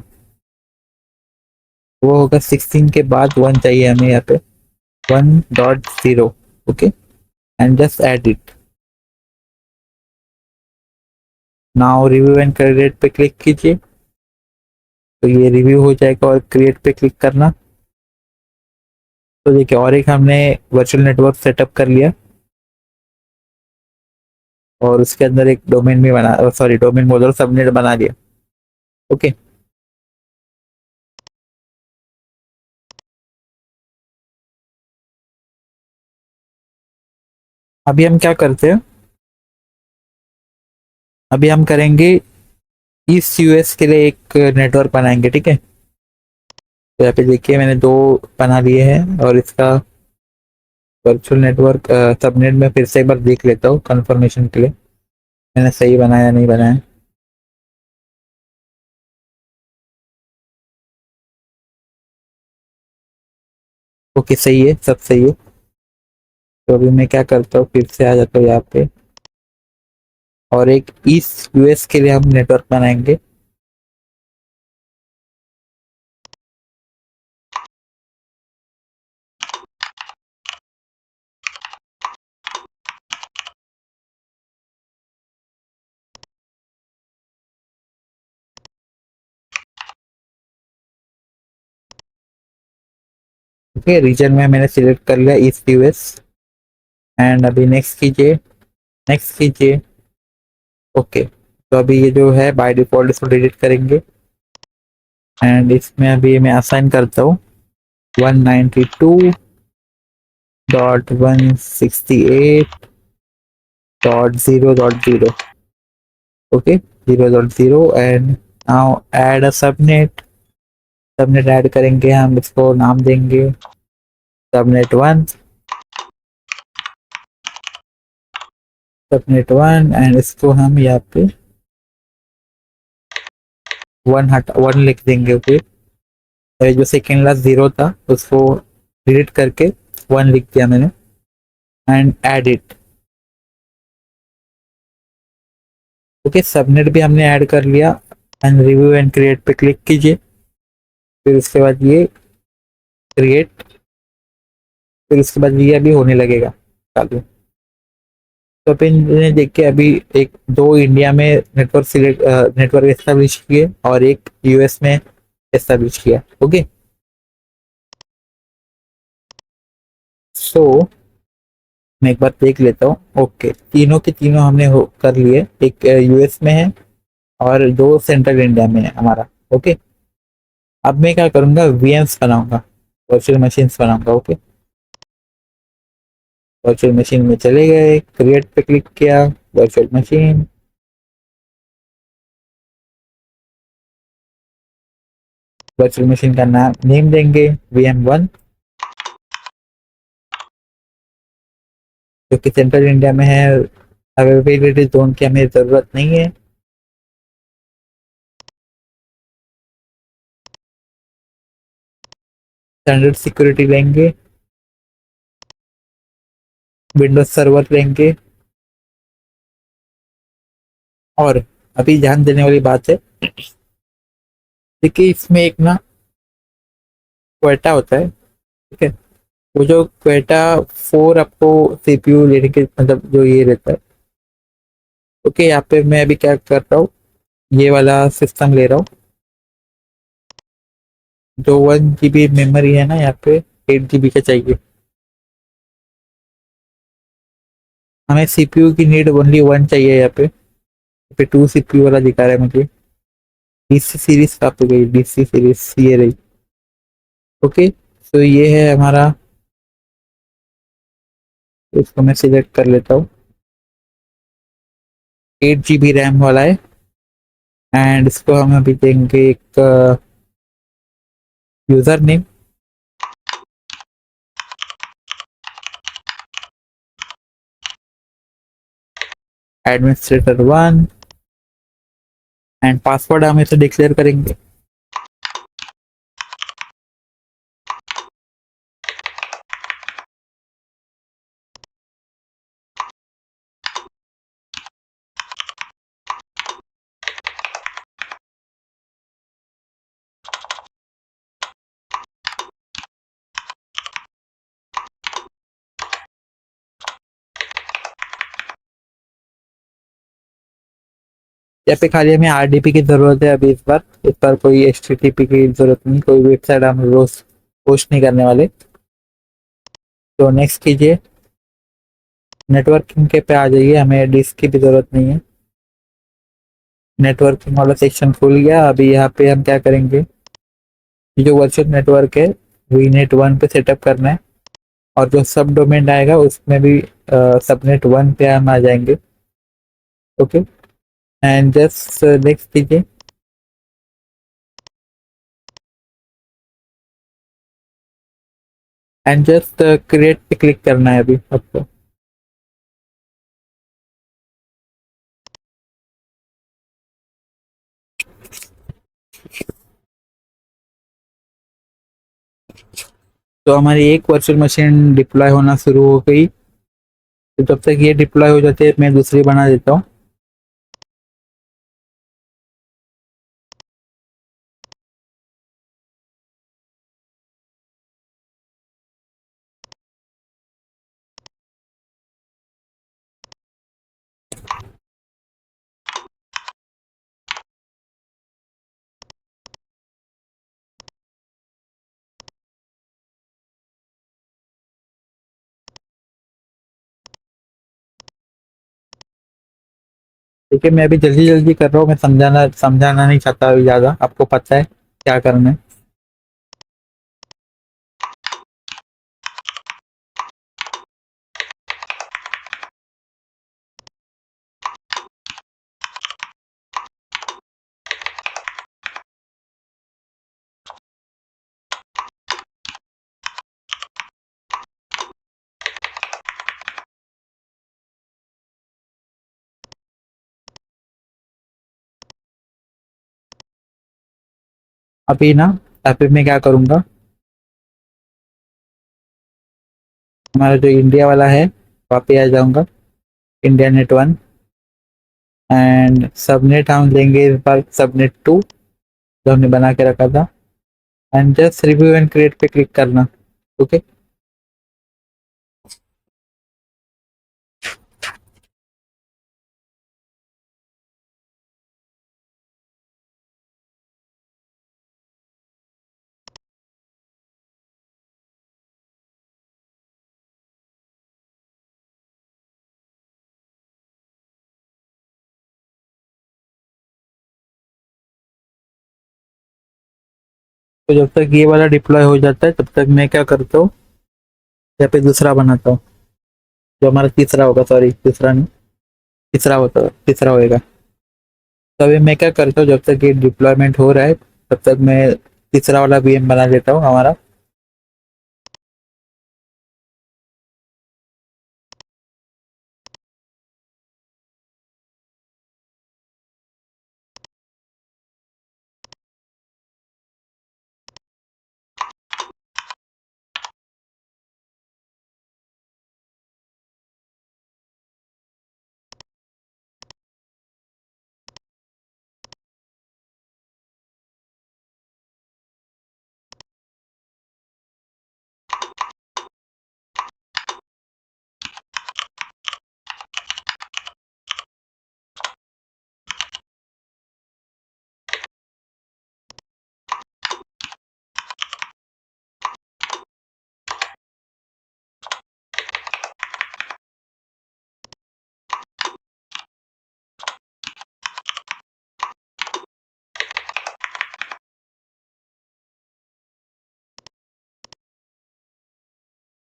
वो होगा 16 के बाद 1 चाहिए हमें यहाँ पे, 1.0। Okay. And just add it. Now review and create पे क्लिक कीजिए तो ये रिव्यू हो जाएगा, और क्रिएट पे क्लिक करना। तो देखिए और एक हमने वर्चुअल नेटवर्क सेटअप कर लिया, और उसके अंदर एक डोमेन भी बना, सॉरी डोमेन बोल रहा हूँ, सबनेट बना दिया। ओके। अभी हम क्या करते हैं, अभी हम करेंगे ईस्ट यूएस के लिए एक नेटवर्क बनाएंगे, ठीक है। तो यहाँ पे देखिए मैंने 2 बना लिए हैं, और इसका वर्चुअल नेटवर्क सबनेट में फिर से एक बार देख लेता हूँ कंफर्मेशन के लिए मैंने सही बनाया नहीं बनाया। ओके सही है, सब सही है। तो अभी मैं क्या करता हूँ, फिर से आ जाता हूँ यहाँ पे, और एक ईस्ट यूएस के लिए हम नेटवर्क बनाएंगे। ओके, रीजन में मैंने सिलेक्ट कर लिया ईस्ट यूएस। एंड अभी नेक्स्ट कीजिए, नेक्स्ट कीजिए। ओके। तो अभी ये जो है बाय डिफॉल्ट इसको डिलीट करेंगे। एंड इसमें अभी मैं असाइन करता हूँ 192.168.0.0। Okay, 0.0। And now add a subnet. Subnet add करेंगे, हम इसको नाम देंगे सबनेट 1। सबनेट 1, एंड इसको हम यहाँ पे 1 लिख देंगे। ओके। और जो सेकेंड लास्ट 0 था उसको डिलीट करके 1 लिख दिया मैंने। And add it. Okay, subnet भी हमने ऐड कर लिया। एंड रिव्यू एंड क्रिएट पे क्लिक कीजिए। फिर उसके बाद ये क्रिएट, फिर उसके बाद ये अभी होने लगेगा चालू। तो अपन ने देख के अभी एक 2 इंडिया में नेटवर्क सिलेक्ट, नेटवर्क एस्टेब्लिश किए, और एक यूएस में एस्टेब्लिश किया। ओके। सो मैं एक बार देख लेता हूँ। ओके, तीनों के तीनों हमने कर लिए, एक यूएस में है और 2 सेंट्रल इंडिया में है हमारा। ओके। अब मैं क्या करूँगा, वीएम्स बनाऊंगा, वर्चुअल मशीन्स बनाऊंगा। ओके। वर्चुअल मशीन में चले गए, क्रिएट पे क्लिक किया, वर्चुअल मशीन। वर्चुअल मशीन का नाम नेम देंगे VM1, जो कि सेंट्रल इंडिया में है। अवेलेबिलिटी जोन की हमें ज़रूरत नहीं है। स्टैंडर्ड सिक्योरिटी लेंगे, विंडोज सर्वर लेंगे। और अभी ध्यान देने वाली बात है, देखिए इसमें एक ना क्वेटा होता है, ठीक है। वो जो क्वेटा 4 आपको सीपीयू लेने के मतलब जो ये रहता है। ओके, यहाँ पे मैं अभी क्या कर रहा हूँ, ये वाला सिस्टम ले रहा हूँ। जो 1 GB मेमोरी है ना यहाँ पे, 8 GB का चाहिए हमें। सीपीयू की नीड ओनली 1 चाहिए यहाँ पे 2 सीपीयू वाला दिखा रहा है मुझे। डीसी सीरीज कहाँ पे गई, डीसी सीरीज ये रही। ओके, तो ये है हमारा, इसको मैं सिलेक्ट कर लेता हूँ। 8 GB रैम वाला है। एंड इसको हम अभी देंगे एक user name, administrator 1, and password हम इसे डिक्लेयर करेंगे। यहाँ पे खाली हमें आरडीपी की जरूरत है अभी इस बार कोई एचटीटीपी की जरूरत नहीं, कोई वेबसाइट हम रोज पोस्ट नहीं करने वाले। तो नेक्स्ट कीजिए, नेटवर्किंग के पे आ जाइए, हमें डिस्क की भी जरूरत नहीं है। नेटवर्किंग वाला सेक्शन खुल गया। अभी यहाँ पे हम क्या करेंगे, ये जो वर्चुअल नेटवर्क है वीनेट 1 पे सेटअप करना है, और जो सब डोमेन आएगा उसमें भी सबनेट 1 पे हम आ जाएंगे। ओके, एंड जस्ट नेक्स्ट कीजिए। एंड जस्ट क्रिएट पे क्लिक करना है अभी आपको। तो हमारी एक वर्चुअल मशीन डिप्लॉय होना शुरू हो गई। तो जब तक ये डिप्लॉय हो जाती है मैं दूसरी बना देता हूँ। ठीक है, मैं अभी जल्दी जल्दी कर रहा हूँ, मैं समझाना समझाना नहीं चाहता अभी ज़्यादा, आपको पता है क्या करना है। अभी ना, अभी मैं क्या करूँगा, हमारा जो इंडिया वाला है वहाँ पे आ जाऊँगा, इंडिया नेट 1, एंड सबनेट हम लेंगे इस बार सबनेट 2 जो हमने बना के रखा था, and just review and create पे क्लिक करना। ओके, तो जब तक ये वाला डिप्लॉय हो जाता है तब तक मैं क्या करता हूँ, यहाँ पे दूसरा बनाता हूँ, जो हमारा तीसरा होगा, सॉरी तीसरा नहीं, तीसरा होता है, तीसरा होएगा। तो अभी मैं क्या करता हूँ, जब तक ये डिप्लॉयमेंट हो रहा है तब तक मैं तीसरा वाला वीएम बना लेता हूँ हमारा।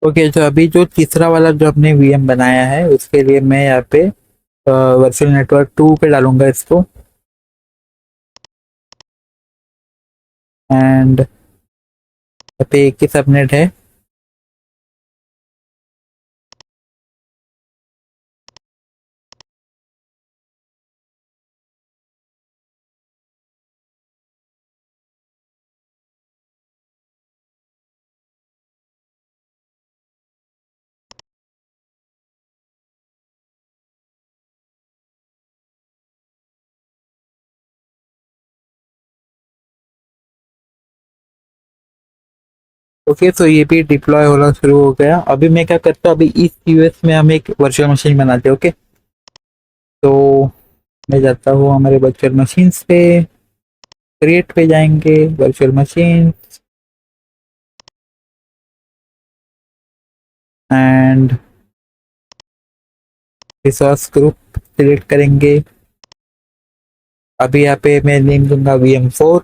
ओके, तो अभी जो तीसरा वाला जो हमने वीएम बनाया है उसके लिए मैं यहाँ पे वर्चुअल नेटवर्क 2 पे डालूंगा इसको। एंड यहाँ पे एक ही सबनेट है। ओके, तो ये भी डिप्लॉय होना शुरू हो गया। अभी मैं क्या करता हूँ, अभी इस यूएस में हम एक वर्चुअल मशीन बनाते हैं। ओके, तो मैं जाता हूँ हमारे वर्चुअल मशीन्स पे, क्रिएट पे जाएंगे, virtual machine and resource group select करेंगे। अभी यहाँ पे मैं नेम दूंगा VM4।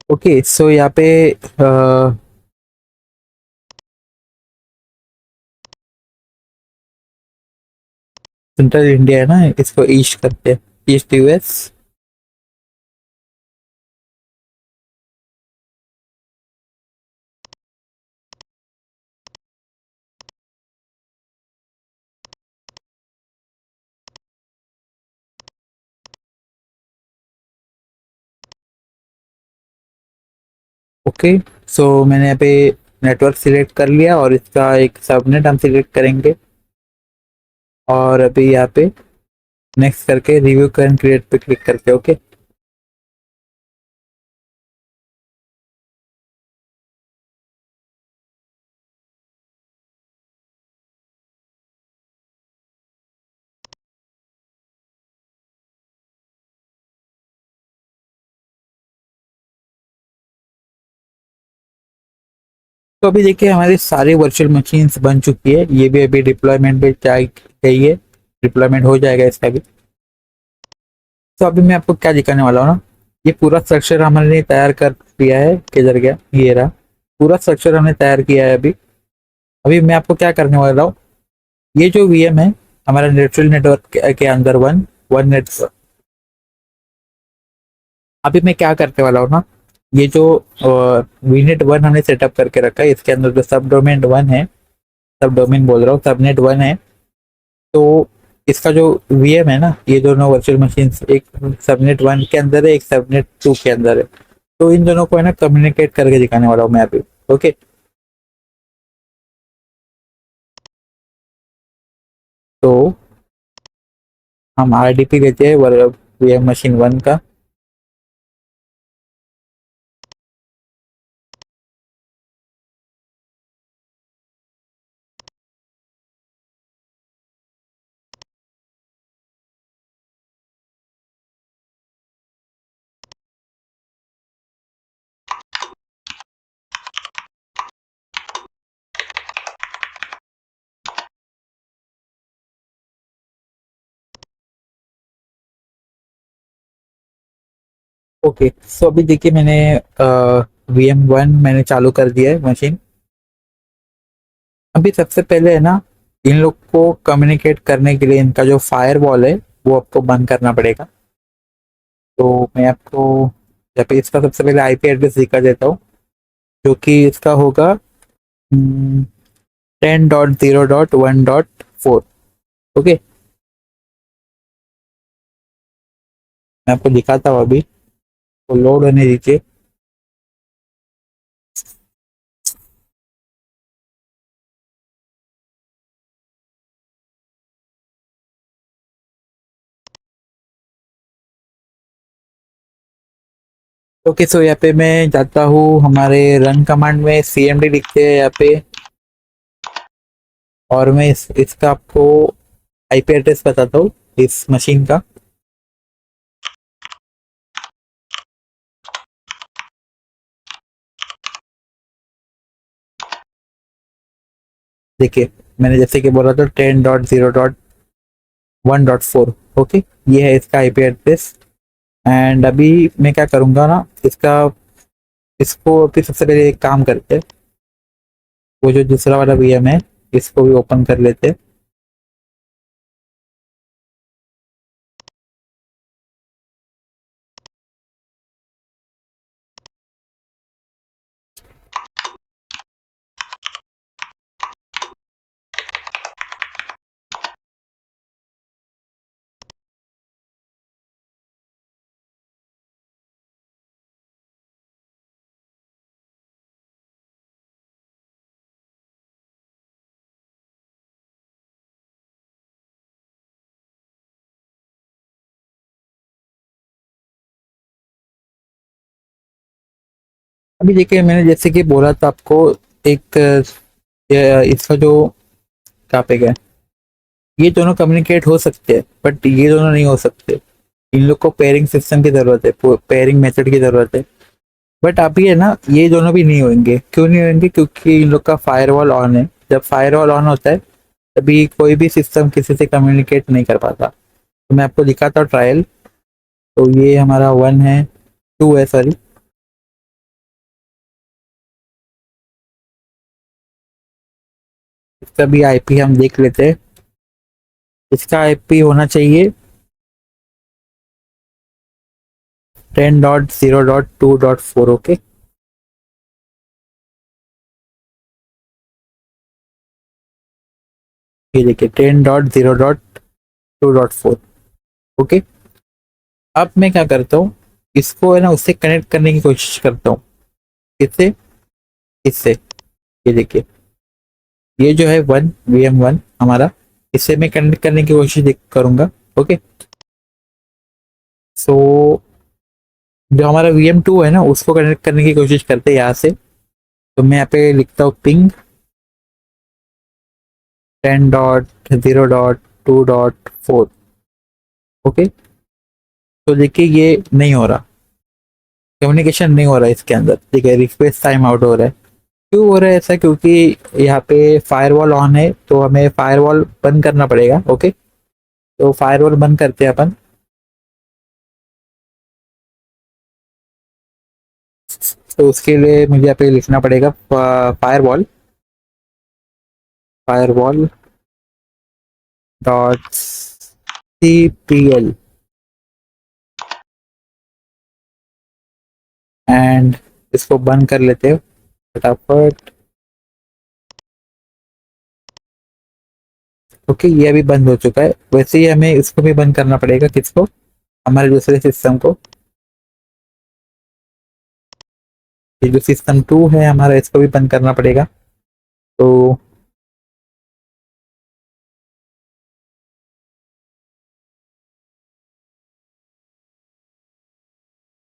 ओके, सो यहाँ पे सेंट्रल इंडिया है ना, इसको ईस्ट करते हैं, ईस्ट यूएस। ओके, सो मैंने यहाँ पे नेटवर्क सिलेक्ट कर लिया और इसका एक सबनेट हम सिलेक्ट करेंगे। और अभी यहाँ पे नेक्स्ट करके रिव्यू करंट क्रिएट पे क्लिक करके ओके। तो अभी देखिए हमारी सारी वर्चुअल मशीन्स बन चुकी है। ये भी अभी डिप्लॉयमेंट पे गई है, डिप्लॉयमेंट हो जाएगा इसका भी। तो अभी मैं आपको क्या दिखाने वाला हूँ ना, ये पूरा स्ट्रक्चर हमने तैयार कर दिया है। किधर गया, ये रहा, पूरा स्ट्रक्चर हमने तैयार किया है। अभी अभी मैं आपको क्या करने वाला हूँ, ये जो VM है हमारा नेचुरल नेटवर्क के अंदर वन वन नेट। अभी मैं क्या करने वाला हूँ ना, ये जो वीनेट वन हमने सेटअप करके रखा है, इसके अंदर जो सब डोमेन वन है, सब डोमेन बोल रहा हूँ, सबनेट वन है। तो इसका जो VM है ना, ये दोनों वर्चुअल मशीन एक सबनेट वन के अंदर है, एक सबनेट टू के अंदर है। तो इन दोनों को है ना कम्युनिकेट करके दिखाने वाला हूँ मैं अभी। ओके, तो हम RDP लेते हैं VM मशीन वन का। ओके, सो अभी देखिए मैंने VM1 मैंने चालू कर दिया है मशीन। अभी सबसे पहले है ना, इन लोग को कम्युनिकेट करने के लिए इनका जो फायर वॉल है वो आपको बंद करना पड़ेगा। तो मैं आपको यहाँ पे इसका सबसे पहले IP एड्रेस दिखा देता हूँ, जो कि इसका होगा 10.0.1.4। ओके, मैं आपको दिखाता हूँ अभी, तो लोड होने दीजिए। ओके, सो यहाँ पे मैं जाता हूँ हमारे रन कमांड में, CMD लिखते हैं यहाँ पे। और मैं इसका आपको आईपी एड्रेस बताता हूँ इस मशीन का। देखिए, मैंने जैसे कि बोला था 10.0.1.4। ओके, ये है इसका आईपी एड्रेस। एंड अभी मैं क्या करूँगा ना, इसको अभी सबसे पहले एक काम करते हैं, वो जो दूसरा वाला वीएम है इसको भी ओपन कर लेते हैं। अभी देखिए, मैंने जैसे कि बोला था आपको, एक इसका जो टॉपिक है, ये दोनों कम्युनिकेट हो सकते हैं बट ये दोनों नहीं हो सकते। इन लोग को पेयरिंग सिस्टम की जरूरत है, पेयरिंग मेथड की जरूरत है। बट अभी है ना, ये दोनों भी नहीं होंगे। क्यों नहीं होंगे? क्योंकि इन लोग का फायरवॉल ऑन है। जब फायरवॉल ऑन होता है तभी कोई भी सिस्टम किसी से कम्युनिकेट नहीं कर पाता। तो मैं आपको दिखाता हूँ ट्रायल। तो ये हमारा 1 है, 2 है सॉरी। इसका भी आईपी हम देख लेते हैं। इसका आईपी होना चाहिए 10.0.2.4। ओके, ये देखिए 10.0.2.4। ओके, अब मैं क्या करता हूँ, इसको है ना उससे कनेक्ट करने की कोशिश करता हूँ। इससे, इससे, ये देखिए, ये जो है 1 VM 1 हमारा, इससे मैं कनेक्ट करने की कोशिश करूंगा। ओके, सो जो हमारा VM 2 है ना उसको कनेक्ट करने की कोशिश करते हैं यहाँ से। तो मैं यहाँ पे लिखता हूँ पिंग 10.0.2.4। ओके, तो देखिए ये नहीं हो रहा, कम्युनिकेशन नहीं हो रहा है इसके अंदर। ठीक है, रिक्वेस्ट टाइम आउट हो रहा है। क्यों हो रहा है ऐसा? क्योंकि यहाँ पे फायरवॉल ऑन है, तो हमें फायरवॉल बंद करना पड़ेगा। ओके, तो फायरवॉल बंद करते हैं अपन। तो उसके लिए मुझे यहाँ पे लिखना पड़ेगा firewall, firewall dot CPL and इसको बंद कर लेते हैं फटाफट। ओके, ये अभी बंद हो चुका है। वैसे ही हमें इसको भी बंद करना पड़ेगा। किसको? हमारे दूसरे सिस्टम को। ये जो सिस्टम 2 है हमारा, इसको भी बंद करना पड़ेगा। तो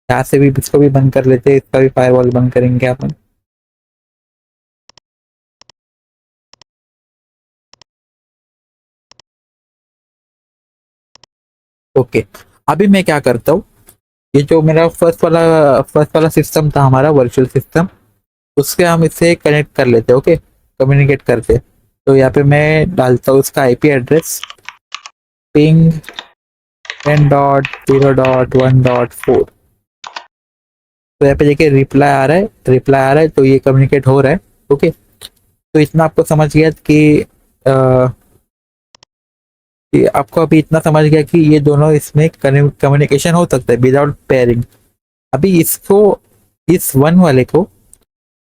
यहाँ से भी इसको भी बंद कर लेते हैं, इसका भी फायरवॉल बंद करेंगे अपन। ओके, अभी मैं क्या करता हूँ, ये जो मेरा फर्स्ट वाला सिस्टम था हमारा वर्चुअल सिस्टम, उसके हम इससे कनेक्ट कर लेते हैं। ओके, कम्युनिकेट करते हैं। तो यहाँ पे मैं डालता हूँ उसका आईपी एड्रेस, पिंग 10.0.1.4। तो यहाँ पे देखिए रिप्लाई आ रहा है, रिप्लाई आ रहा है, तो ये कम्युनिकेट हो रहा है। ओके, तो इतना आपको समझ गया कि आपको अभी इतना समझ गया कि ये दोनों इसमें कम्युनिकेशन हो सकता है विदाउट पेयरिंग। अभी इसको, इस 1 वाले को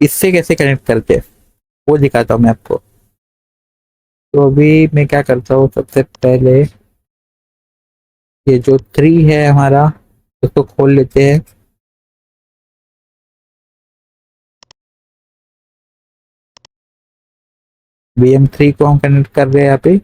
इससे कैसे कनेक्ट करते हैं वो दिखाता हूँ मैं आपको। तो अभी मैं क्या करता हूँ, सबसे पहले ये जो 3 है हमारा, उसको खोल लेते हैं। VM 3 को हम कनेक्ट कर रहे हैं यहाँ पे।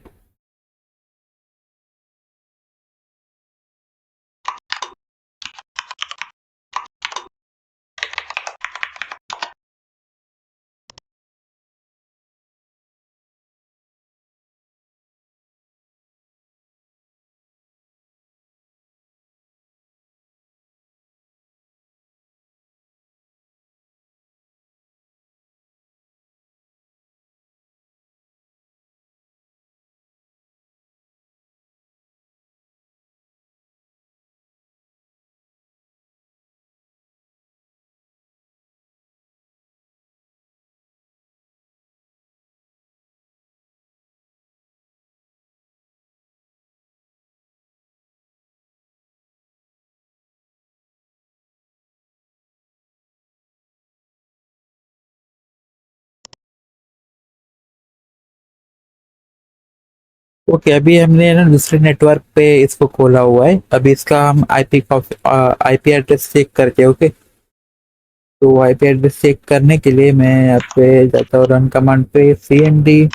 ओके, अभी हमने ना दूसरे नेटवर्क पे इसको खोला हुआ है। अभी इसका हम आईपी एड्रेस चेक करके, ओके। तो आईपी एड्रेस चेक करने के लिए मैं यहाँ पे जाता हूँ रन कमांड पे, cmd।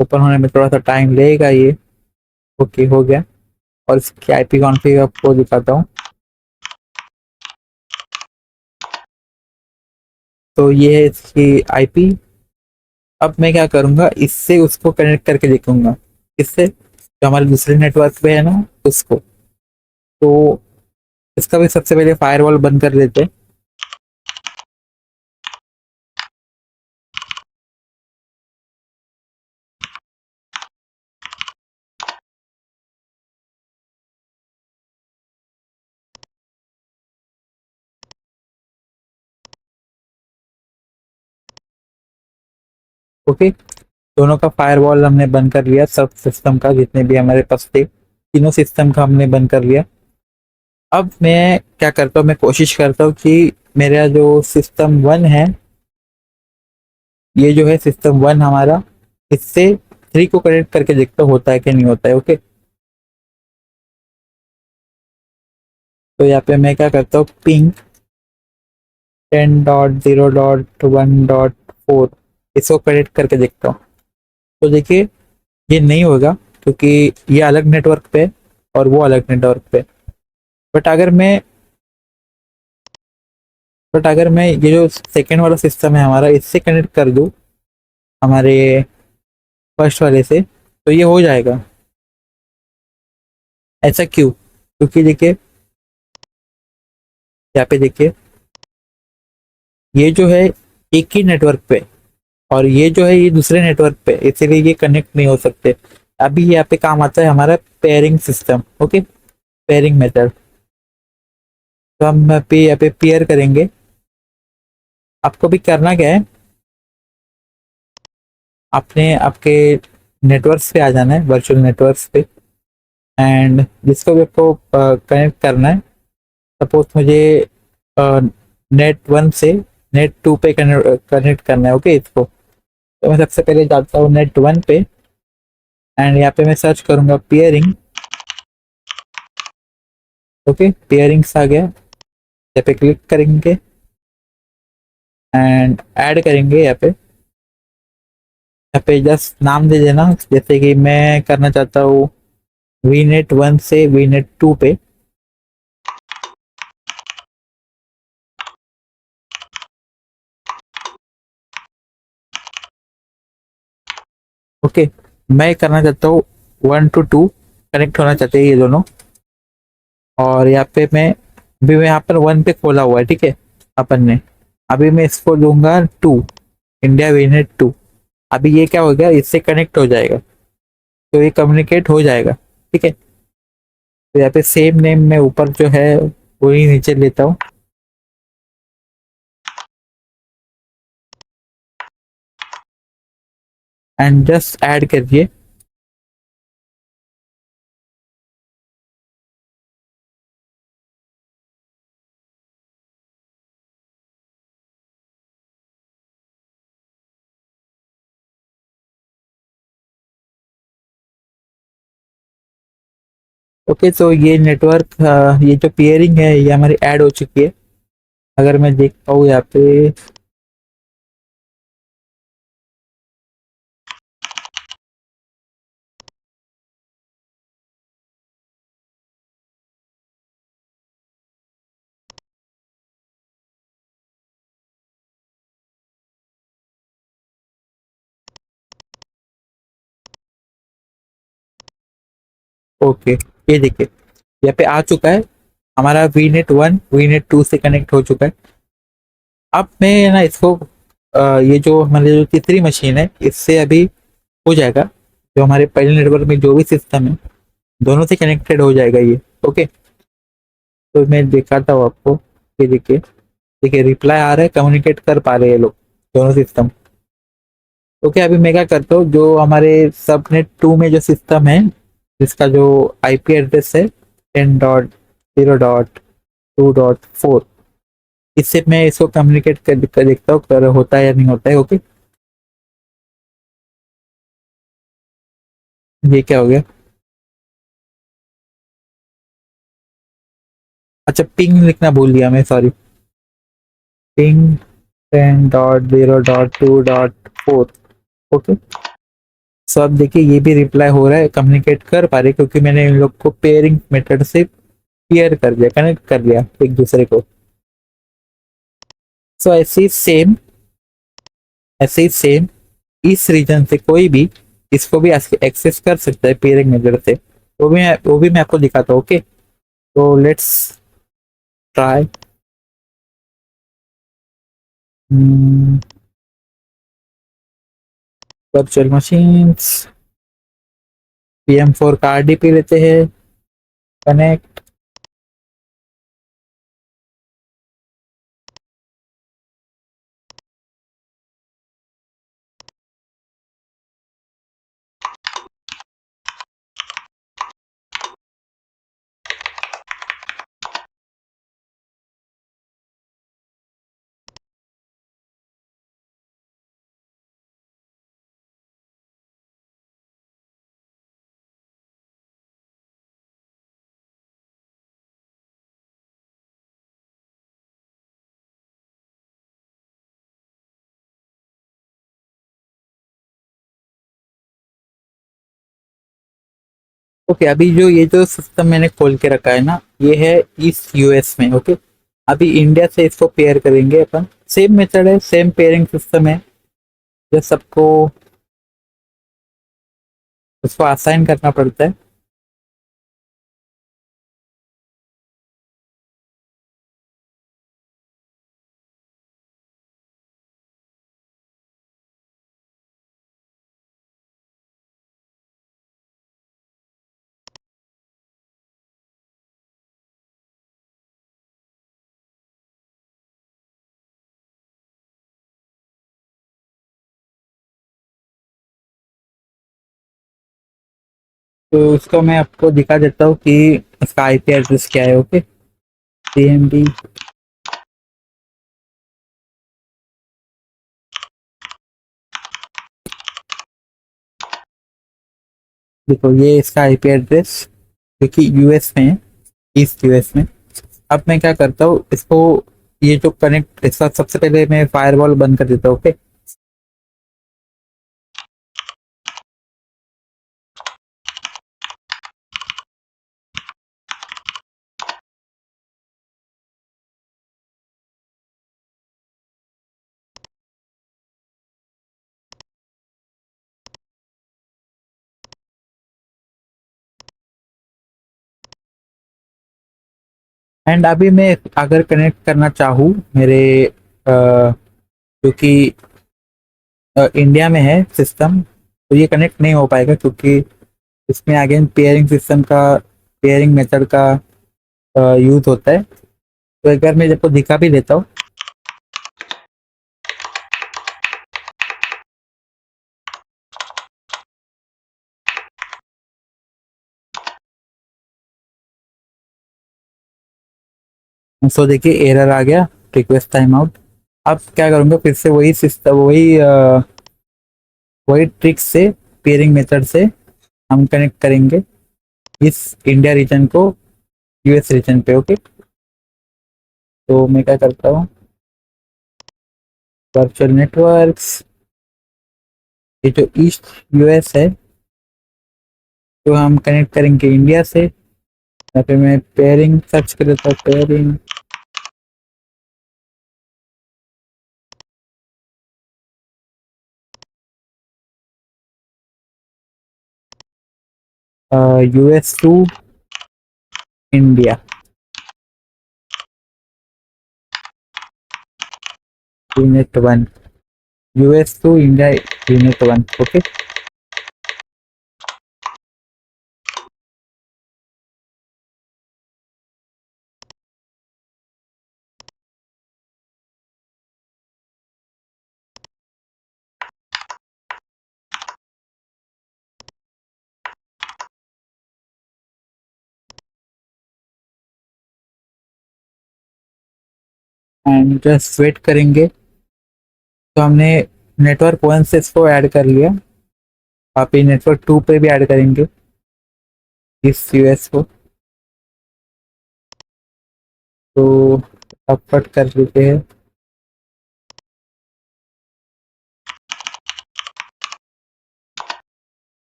ओपन होने में थोड़ा सा टाइम लगेगा ये। ओके, हो गया। और इसकी आईपी कॉन्फ़िग आपको दिखाता हूँ। तो ये है इसकी आईपी। अब मैं क्या करूँगा, इससे उसको कनेक्ट करके देखूंगा। इससे जो हमारे दूसरे नेटवर्क पे है ना, उसको। तो इसका भी सबसे पहले फायरवॉल बंद कर देते हैं। ओके, दोनों का फायरवॉल हमने बंद कर लिया। सब सिस्टम का जितने भी हमारे पास थे, तीनों सिस्टम का हमने बंद कर लिया। अब मैं क्या करता हूँ, मैं कोशिश करता हूँ कि मेरा जो सिस्टम वन है, ये जो है सिस्टम वन हमारा, इससे थ्री को कनेक्ट करके देखता हूँ होता है कि नहीं होता है। ओके, तो यहाँ पे मैं क्या करता हूँ, पिंग 10.0.1.4 इसको कनेक्ट करके देखता हूँ। तो देखिए, ये नहीं होगा क्योंकि ये अलग नेटवर्क पे है और वो अलग नेटवर्क पे। बट अगर मैं बट अगर मैं ये जो सेकेंड वाला सिस्टम है हमारा, इससे कनेक्ट कर दूँ हमारे फर्स्ट वाले से, तो ये हो जाएगा। ऐसा क्यों? क्योंकि देखिए, यहाँ पे देखिए, ये जो है एक ही नेटवर्क पे, और ये जो है ये दूसरे नेटवर्क पे, इसीलिए ये कनेक्ट नहीं हो सकते। अभी यहाँ पे काम आता है हमारा pairing system. Okay, pairing method. तो हम यहाँ पे पेयर करेंगे। आपको भी करना क्या है, आपने आपके नेटवर्क्स पे आ जाना है, वर्चुअल नेटवर्क्स पे। एंड जिसको भी आपको कनेक्ट करना है, सपोज मुझे नेट वन से नेट टू पे कनेक्ट करना है, ओके इसको। तो मैं सबसे पहले जाता हूँ नेट वन पे, एंड यहाँ पे मैं सर्च करूंगा पेयरिंग। ओके, पेयरिंग्स आ गया। यहाँ पे क्लिक करेंगे एंड ऐड करेंगे। यहाँ पे जस्ट नाम दे देना, जैसे कि मैं करना चाहता हूँ वी नेट वन से वी नेट टू पे। ओके, मैं करना चाहता हूँ वन टू टू कनेक्ट होना चाहते हैं ये दोनों। और यहाँ पे मैं अभी मैं यहाँ पर वन पे खोला हुआ है, ठीक है अपन ने। अभी मैं इसको दूंगा two, India VNet two. अभी ये क्या हो गया, इससे कनेक्ट हो जाएगा, तो ये कम्युनिकेट हो जाएगा। ठीक है, तो यहाँ पे सेम नेम में ऊपर जो है वही नीचे लेता हूँ। एंड जस्ट ऐड करिए। ओके, तो ये नेटवर्क, ये जो पेयरिंग है ये हमारी ऐड हो चुकी है। अगर मैं देख पाऊँ यहाँ पे, ओके ये देखिए, यहाँ पे आ चुका है हमारा VNet one VNet two से कनेक्ट हो चुका है। अब मैं ना इसको ये जो हमारी जो तीसरी मशीन है, इससे अभी हो जाएगा। जो हमारे पहले नेटवर्क में जो भी सिस्टम है, दोनों से कनेक्टेड हो जाएगा ये। ओके, तो मैं दिखाता हूँ आपको। ये देखिए, देखिए रिप्लाई आ रहा है, कम्युनिकेट कर पा रहे हैं लोग, दोनों सिस्टम। ओके, अभी मैं क्या करता हूँ, जो हमारे सबनेट टू में जो सिस्टम है, जिसका जो आईपी एड्रेस है 10.0.2.4, इससे मैं इसको कम्युनिकेट कर देखता हूँ कर होता है या नहीं होता है। ओके, ये क्या हो गया? अच्छा, पिंग लिखना भूल गया मैं, सॉरी। पिंग 10.0.2.4। ओके, सो अब देखिए ये भी रिप्लाई हो रहा है, कम्युनिकेट कर पा रहे, क्योंकि मैंने इन लोग को पेयरिंग मेथड से पेयर कर दिया, कनेक्ट कर दिया एक दूसरे को। सो ऐसे ही सेम इस रीजन से कोई भी इसको भी एक्सेस कर सकता है पेयरिंग मेथड से। वो भी मैं आपको दिखाता हूँ। ओके, तो let's try. Virtual machines, PM4 का RDP लेते हैं, कनेक्ट। ओके, अभी जो ये जो सिस्टम मैंने खोल के रखा है ना, ये है ईस्ट US में। ओके, अभी इंडिया से इसको पेयर करेंगे अपन। सेम मेथड है, सेम पेयरिंग सिस्टम है, जो सबको उसको असाइन करना पड़ता है। तो उसको मैं आपको दिखा देता हूँ कि इसका IP एड्रेस क्या है। ओके, CMD, देखो ये इसका IP एड्रेस, क्योंकि US में है, ईस्ट US में। अब मैं क्या करता हूँ इसको, ये जो कनेक्ट इसका सबसे पहले मैं फायरवॉल बंद कर देता हूँ। ओके, एंड अभी मैं अगर कनेक्ट करना चाहूँ मेरे क्योंकि इंडिया में है सिस्टम, तो ये कनेक्ट नहीं हो पाएगा, क्योंकि इसमें अगेन पेयरिंग सिस्टम का, पेयरिंग मेथड का यूज होता है। तो एक बार मैं आपको दिखा भी देता हूँ। सो देखिए एरर आ गया, रिक्वेस्ट टाइम आउट। अब क्या करूँगा, फिर से वही सिस्टम, वही ट्रिक से, पेयरिंग मेथड से हम कनेक्ट करेंगे इस इंडिया रीजन को US रीजन पे। ओके, तो मैं क्या करता हूँ, वर्चुअल नेटवर्क्स, ये जो ईस्ट US है, तो हम कनेक्ट करेंगे इंडिया से। यहाँ पे मैं पेयरिंग सर्च कर देता हूँ, pairing US to India, unit 1, US to India, unit 1। Okay, and just wait करेंगे। तो हमने नेटवर्क 1 से इसको ऐड कर लिया, आप ये नेटवर्क 2 पे भी ऐड करेंगे इस यूएस को। तो अब कट कर देते हैं।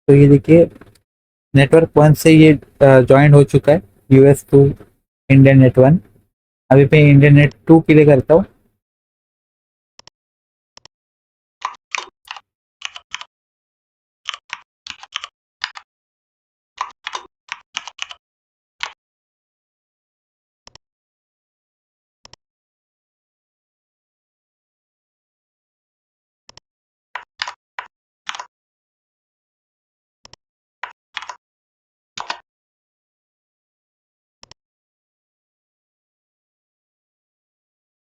तो ये देखिए नेटवर्क 1 से ये ज्वाइन हो चुका है यूएस टू इंडियन नेट 1। अभी मैं इंडियन नेट 2 के लिए करता हूँ।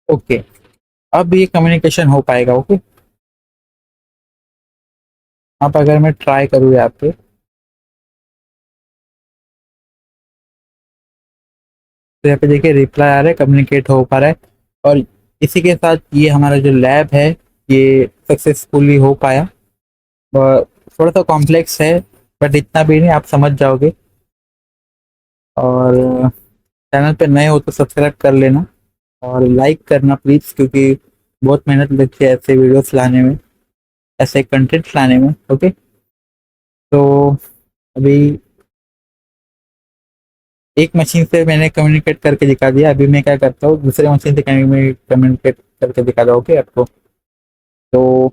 ओके, अब ये कम्युनिकेशन हो पाएगा। ओके, अब अगर मैं ट्राई करूँ यहाँ पे, तो यहाँ पे देखिए रिप्लाई आ रहा है, कम्युनिकेट हो पा रहा है। और इसी के साथ ये हमारा जो लैब है ये सक्सेसफुली हो पाया। और थोड़ा सा कॉम्प्लेक्स है बट इतना भी नहीं, आप समझ जाओगे। और चैनल पे नए हो तो सब्सक्राइब कर लेना और लाइक करना प्लीज़, क्योंकि बहुत मेहनत लगती है ऐसे वीडियोस लाने में, ऐसे कंटेंट लाने में। ओके, तो अभी एक मशीन से मैंने कम्युनिकेट करके दिखा दिया, अभी मैं क्या करता हूँ दूसरे मशीन से कम्युनिकेट करके दिखा दूँ। ओके आपको, तो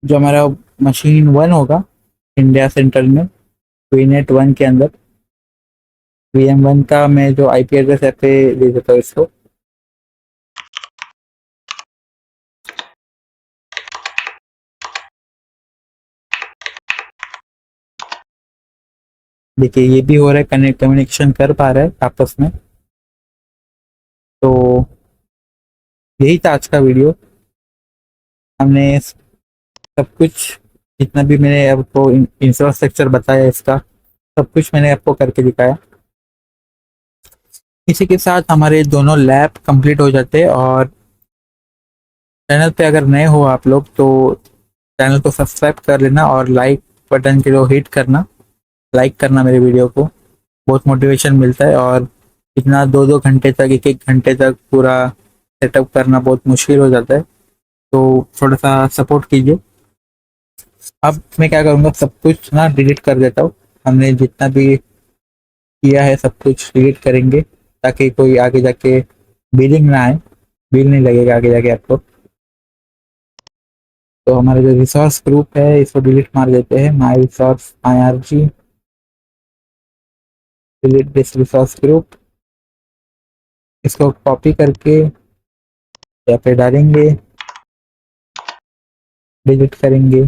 जो हमारा मशीन 1 होगा इंडिया सेंटर में वीनेट 1 के अंदर, VM1 का मैं जो IP एड्रेस है पे दे देता हूँ इसको। देखिए ये भी हो रहा है, कनेक्ट कम्युनिकेशन कर पा रहा है आपस में। तो यही था आज का वीडियो। हमने सब कुछ जितना भी मैंने आपको इंफ्रास्ट्रक्चर बताया इसका, सब कुछ मैंने आपको करके दिखाया। इसी के साथ हमारे दोनों लैब कंप्लीट हो जाते हैं। और चैनल पे अगर नए हो आप लोग तो चैनल को सब्सक्राइब कर लेना और लाइक बटन को हिट करना, लाइक करना मेरे वीडियो को, बहुत मोटिवेशन मिलता है। और इतना 2-2 घंटे तक, 1-1 घंटे तक पूरा सेटअप करना बहुत मुश्किल हो जाता है, तो थोड़ा सा सपोर्ट कीजिए। अब मैं क्या करूँगा, सब कुछ ना डिलीट कर देता हूँ। हमने जितना भी किया है सब कुछ डिलीट करेंगे, ताकि कोई आगे जाके बिलिंग ना आए, बिल नहीं लगेगा आगे जाके आपको। तो हमारा जो रिसोर्स ग्रुप है इसको डिलीट मार देते हैं, my resource IRG, delete this resource group. इसको कॉपी करके यहाँ पे डालेंगे, डिलीट करेंगे।